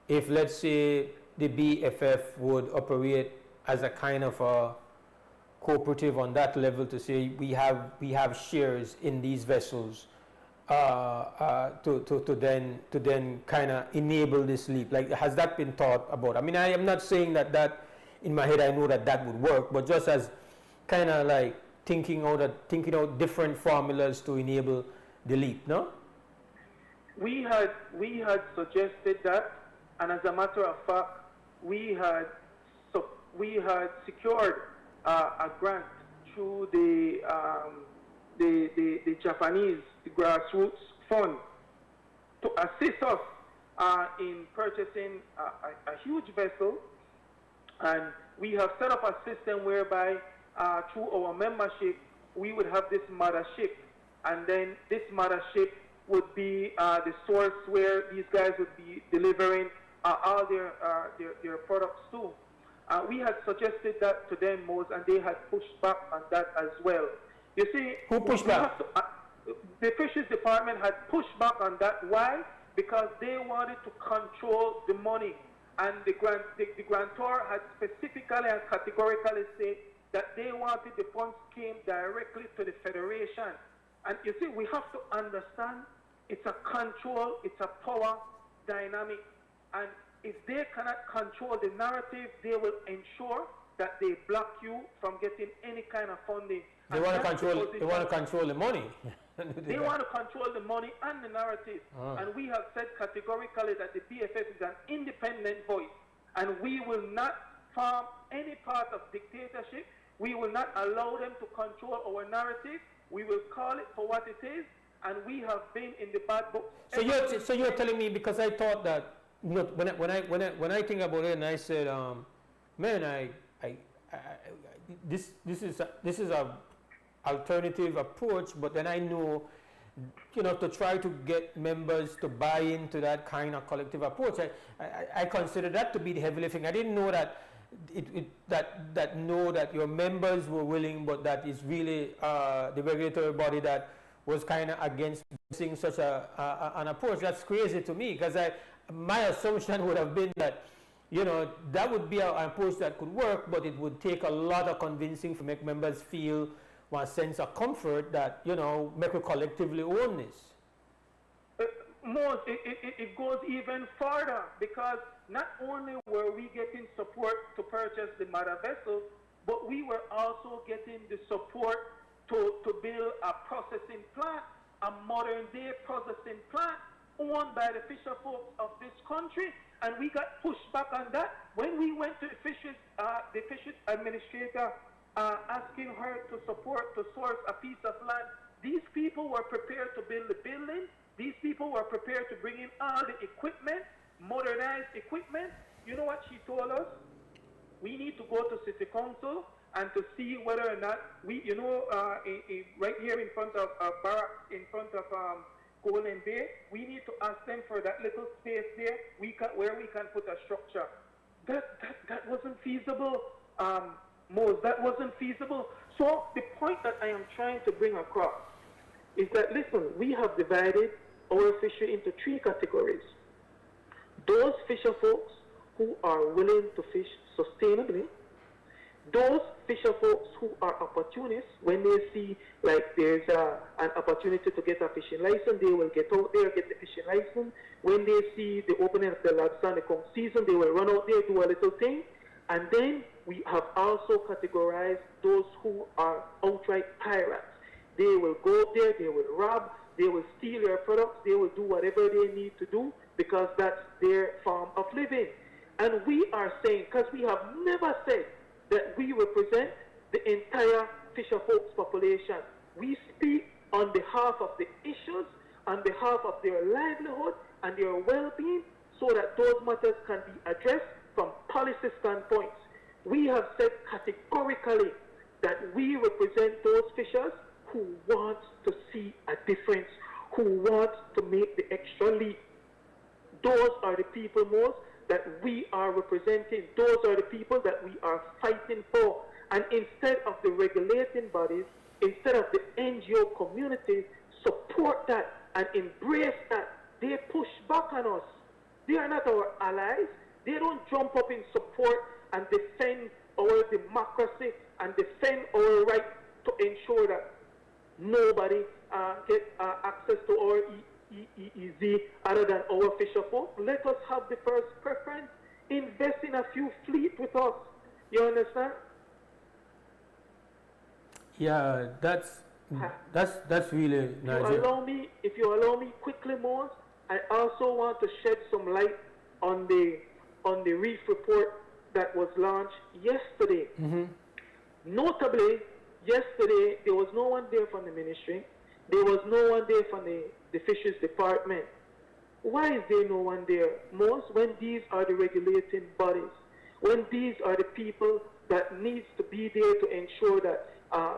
if, let's say, the BFF would operate as a kind of a cooperative on that level to say we have shares in these vessels to then kind of enable this leap? Like, has that been thought about? I mean, I am not saying that in my head I know that would work, but just as kind of like thinking out different formulas to enable the leap, no? We had suggested that, and as a matter of fact, we had secured a grant through the Japanese grassroots fund to assist us in purchasing a huge vessel, and we have set up a system whereby through our membership we would have this mothership, and then this mothership would be the source where these guys would be delivering all their products to. We had suggested that to them, Mose, and they had pushed back on that as well. You see, who pushed back? The Fisheries Department had pushed back on that. Why? Because they wanted to control the money, and the grantor had specifically and categorically said that they wanted the funds came directly to the Federation. And you see, we have to understand it's a control, it's a power dynamic. And if they cannot control the narrative, they will ensure that they block you from getting any kind of funding. They want to control. They want to control the money. They want to control the money and the narrative. And we have said categorically that the BFS is an independent voice, and we will not form any part of dictatorship. We will not allow them to control our narrative. We will call it for what it is, and we have been in the bad book. So you're telling me, because I thought that, you know, when I think about it, and I said, man, this is a alternative approach, but then I know, you know, to try to get members to buy into that kind of collective approach, I consider that to be the heavy lifting. I didn't know that that your members were willing, but that is really the regulatory body that was kind of against using such an approach. That's crazy to me, because my assumption would have been that, you know, that would be an approach that could work, but it would take a lot of convincing to make members feel one sense of comfort that, you know, make we collectively own this. Most, it goes even further, because not only were we getting support to purchase the mother vessel, but we were also getting the support to build a processing plant, a modern day processing plant owned by the fisher folks of this country, and we got pushed back on that. When we went to the fisheries administrator asking her to source a piece of land, these people were prepared to build the building. These people were prepared to bring in all the equipment, modernized equipment. You know what she told us? We need to go to City Council and to see whether or not we, you know, right here in front of Barracks, in front of Golden Bay, we need to ask them for that little space there where we can put a structure. That wasn't feasible, Mose. That wasn't feasible. So the point that I am trying to bring across is that, listen, we have divided our fishery into three categories. Those fisher folks who are willing to fish sustainably, those fisher folks who are opportunists, when they see like there's an opportunity to get a fishing license, they will get out there, get the fishing license. When they see the opening of the lobster and the conch season, they will run out there, do a little thing. And then we have also categorized those who are outright pirates. They will go there, they will rob, they will steal your products, they will do whatever they need to do because that's their form of living. And we are saying, because we have never said that we represent the entire fisher folks population. We speak on behalf of the issues, on behalf of their livelihood and their well-being, so that those matters can be addressed from policy standpoints. We have said categorically that we represent those fishers who want to see a difference, who want to make the extra leap. Those are the people, most that we are representing. Those are the people that we are fighting for. And instead of the regulating bodies, instead of the NGO community support that and embrace that, they push back on us. They are not our allies. They don't jump up in support and defend our democracy and defend our right to ensure that nobody get access to our EEZ other than our fisher folk. Let us have the first preference. Invest in a few fleet with us. You understand? Yeah, that's really Nigeria. If you allow me quickly, Mose, I also want to shed some light on the reef report that was launched yesterday. Notably, yesterday there was no one there from the ministry. There was no one there from the fisheries department. Why is there no one there, Mose, when these are the regulating bodies, when these are the people that needs to be there to ensure that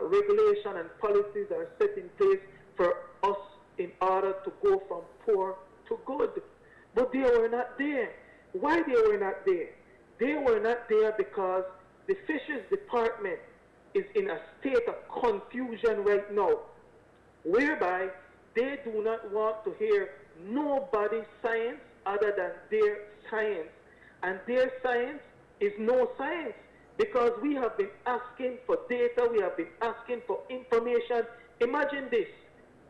regulation and policies are set in place for us in order to go from poor to good? But they were not there. Why they were not there? They were not there because the fisheries department is in a state of confusion right now, whereby they do not want to hear nobody's science other than their science. And their science is no science, because we have been asking for data, we have been asking for information. Imagine this.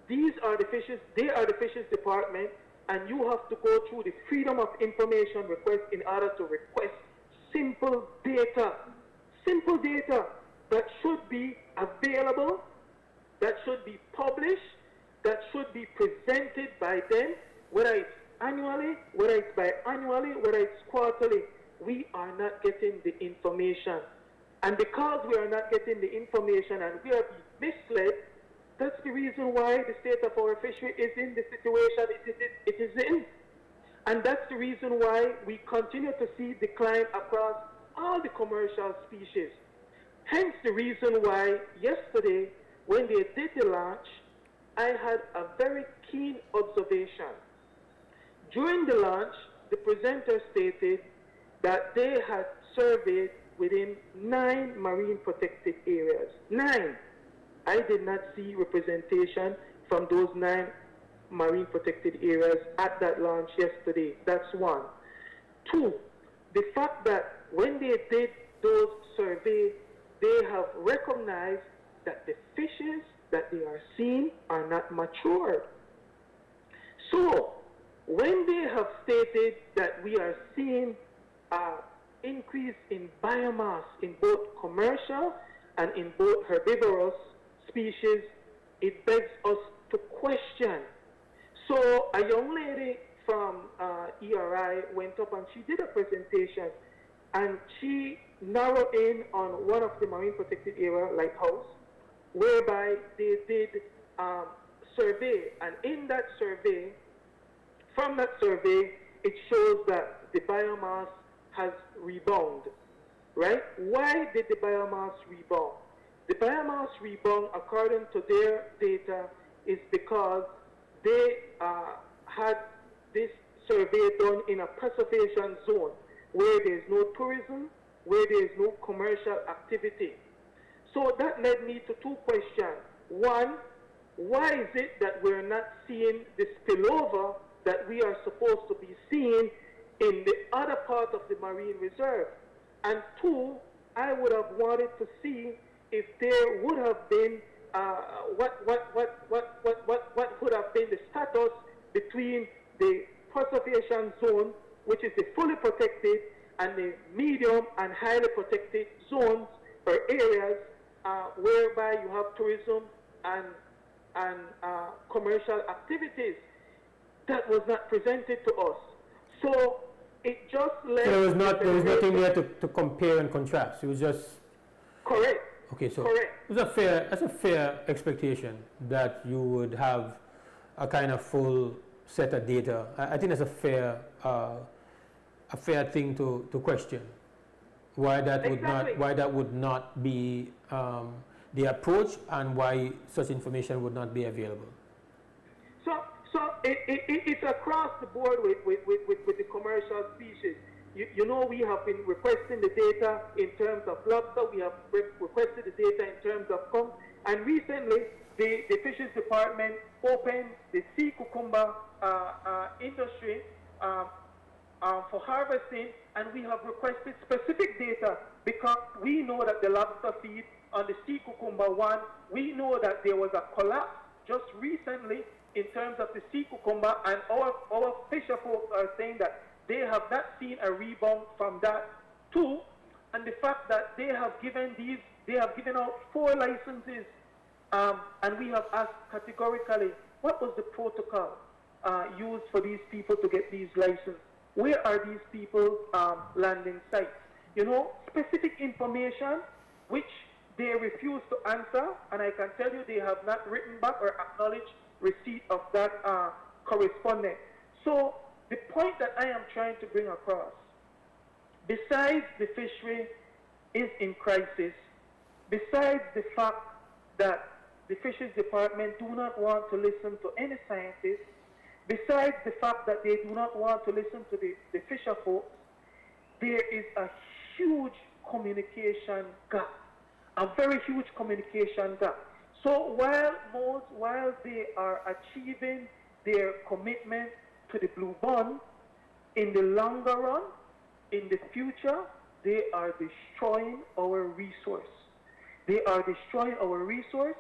These are the fishes, they are the fishes department, and you have to go through the freedom of information request in order to request simple data that should be available, that should be published, that should be presented by them, whether it's annually, whether it's biannually, whether it's quarterly. We are not getting the information. And because we are not getting the information and we are being misled, that's the reason why the state of our fishery is in the situation it is in. And that's the reason why we continue to see decline across all the commercial species. Hence the reason why yesterday, when they did the launch, I had a very keen observation. During the launch, the presenter stated that they had surveyed within 9 marine protected areas. 9. I did not see representation from those 9 marine protected areas at that launch yesterday. That's one. 2, the fact that when they did those surveys, they have recognized that the fishes that they are seeing are not matured. So, when they have stated that we are seeing increase in biomass in both commercial and in both herbivorous species, it begs us to question. So a young lady from ERI went up and she did a presentation, and she narrowed in on one of the marine protected area, Lighthouse, whereby they did survey, and in that survey, from that survey, it shows that the biomass has rebounded, right? Why did the biomass rebound? The biomass rebound, according to their data, is because they had this survey done in a preservation zone where there's no tourism, where there's no commercial activity. So that led me to 2 questions. One, why is it that we're not seeing the spillover that we are supposed to be seeing in the other part of the marine reserve? And 2, I would have wanted to see if there would have been what would have been the status between the preservation zone, which is the fully protected, and the medium and highly protected zones or areas whereby you have tourism and commercial activities. That was not presented to us. So it just led... There was nothing there to compare and contrast. It was just... Correct. Okay, so correct. That's a fair expectation that you would have a kind of full set of data. I think that's a fair thing to question. Why that would not be the approach, and why such information would not be available. So it's across the board with the commercial species. You know, we have been requesting the data in terms of lobster, we have requested the data in terms of conch, and recently the fisheries department opened the sea cucumber industry for harvesting, and we have requested specific data because we know that the lobster feed on the sea cucumber one, we know that there was a collapse just recently in terms of the sea cucumber, and our fisher folks are saying that they have not seen a rebound from that too, and the fact that they have given out 4 licenses, and we have asked categorically, what was the protocol used for these people to get these licenses? Where are these people's landing sites? Specific information which they refuse to answer, and I can tell you they have not written back or acknowledged receipt of that correspondence. So the point that I am trying to bring across, besides the fishery is in crisis, besides the fact that the fisheries department do not want to listen to any scientists, besides the fact that they do not want to listen to the fisher folks, there is a huge communication gap, a very huge communication gap. So while they are achieving their commitment to the blue bond, in the longer run, in the future, they are destroying our resource. They are destroying our resource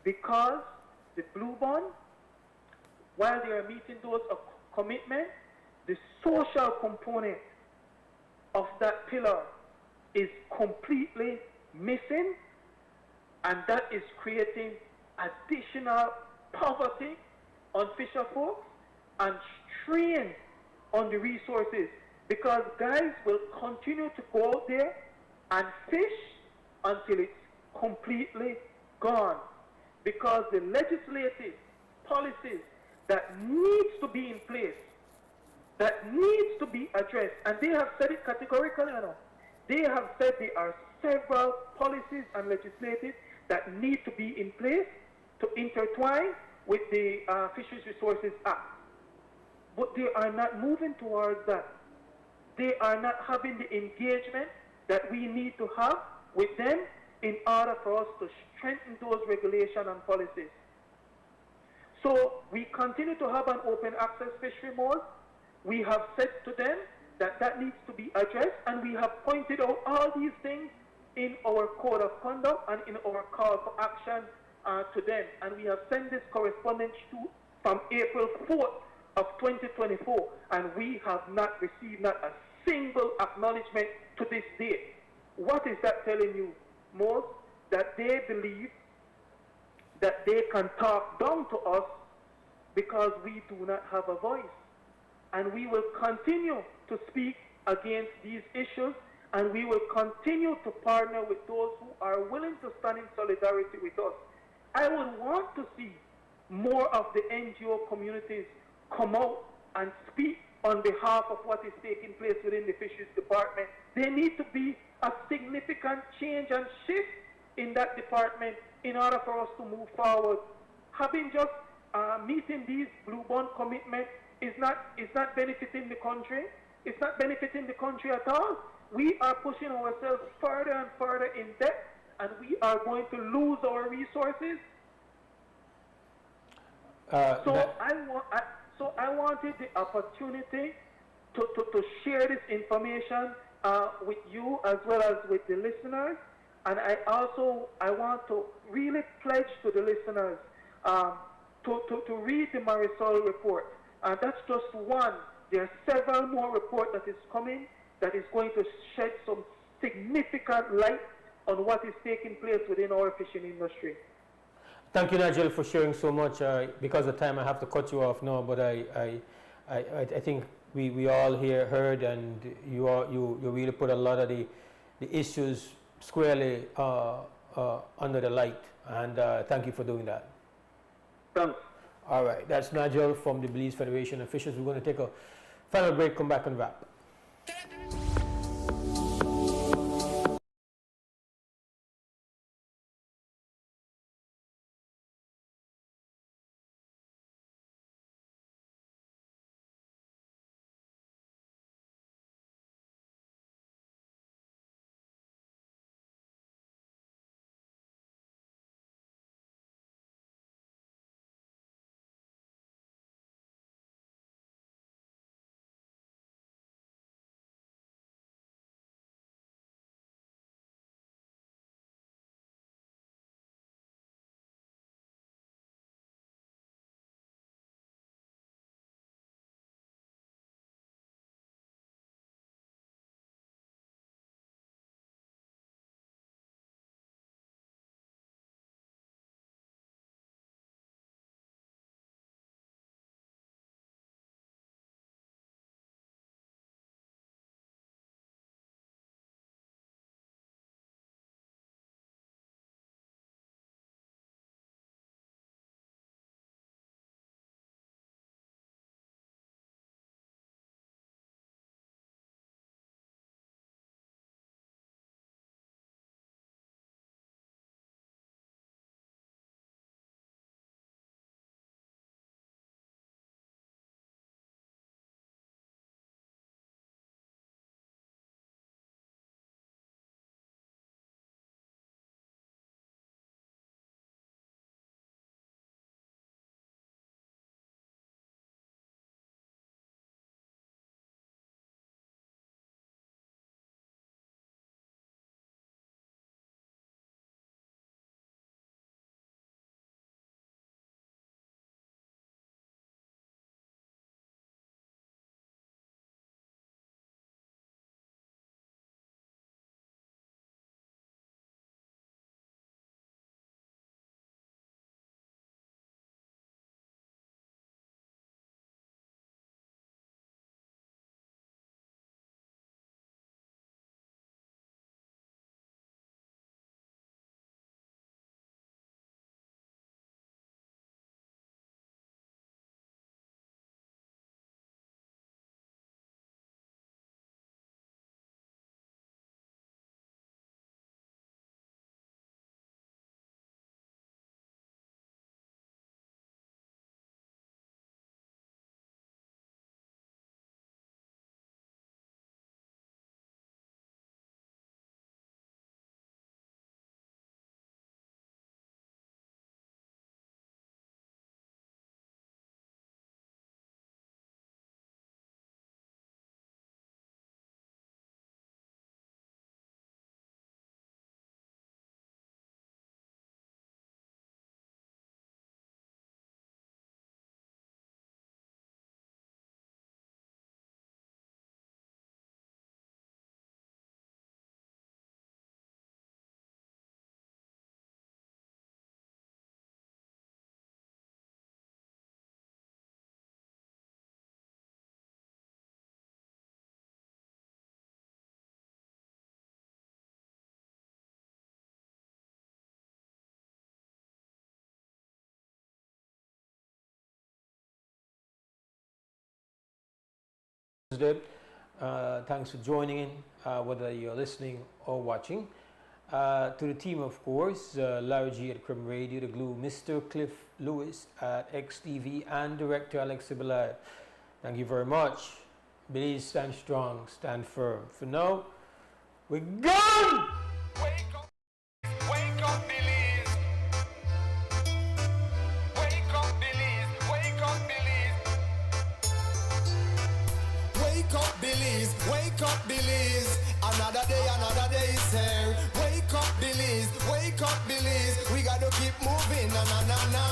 because the blue bond, while they are meeting those commitments, the social component of that pillar is completely missing, and that is creating additional poverty on fisher folks and strain on the resources, because guys will continue to go out there and fish until it's completely gone, because the legislative policies that needs to be in place, that needs to be addressed, and they have said it categorically enough. They have said there are several policies and legislatives that need to be in place to intertwine with the Fisheries Resources Act. But they are not moving towards that. They are not having the engagement that we need to have with them in order for us to strengthen those regulations and policies. So we continue to have an open access fishery mode. We have said to them that that needs to be addressed, and we have pointed out all these things in our code of conduct and in our call for action to them. And we have sent this correspondence from April 4th of 2024, and we have not received not a single acknowledgement to this date. What is that telling you, Mose? That they believe that they can talk down to us because we do not have a voice. And we will continue to speak against these issues, and we will continue to partner with those who are willing to stand in solidarity with us. I would want to see more of the NGO communities come out and speak on behalf of what is taking place within the Fisheries Department. There needs to be a significant change and shift in that department in order for us to move forward. Having just meeting these blue bond commitments is not benefiting the country. It's not benefiting the country at all. We are pushing ourselves further and further in debt, and we are going to lose our resources. So I wanted the opportunity to share this information with you as well as with the listeners. And I want to really pledge to the listeners to read the Marisol report. And that's just one. There are several more reports that is coming that is going to shed some significant light on what is taking place within our fishing industry. Thank you, Nigel, for sharing so much. Because of time, I have to cut you off now, but I think we all here heard, and you really put a lot of the issues squarely under the light, and thank you for doing that. Thanks. All right, that's Nigel from the Belize Federation of Fishers. We're going to take a final break, come back and wrap. Thanks for joining in, whether you're listening or watching. To the team, of course, Larry G at Crim Radio, the Glue, Mr. Cliff Lewis at XTV, and Director Alex Sibilai. Thank you very much. Belize, stand strong, stand firm. For now, we're gone! Wake up, Belize. Wake up, Belize. Wake up, Belize. Wake up, Belize. Wake up, Belize. Another day is here. Wake up, Belize. Wake up, Belize. We gotta keep moving. Na na na na.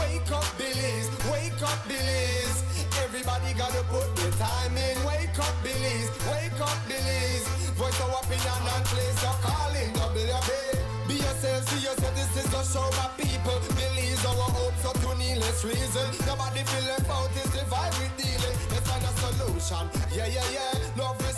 Wake up, Belize. Wake up, Belize. Everybody gotta put the time in. Wake up, Belize. Wake up, Belize. Voice our opinion and place your calling. WB. Be yourself, see yourself. This is a show by people. Belize our hopes up to needless reason. Nobody feel left out. Is the vibe we dealing. Let's find a solution. Yeah, yeah, yeah. Love is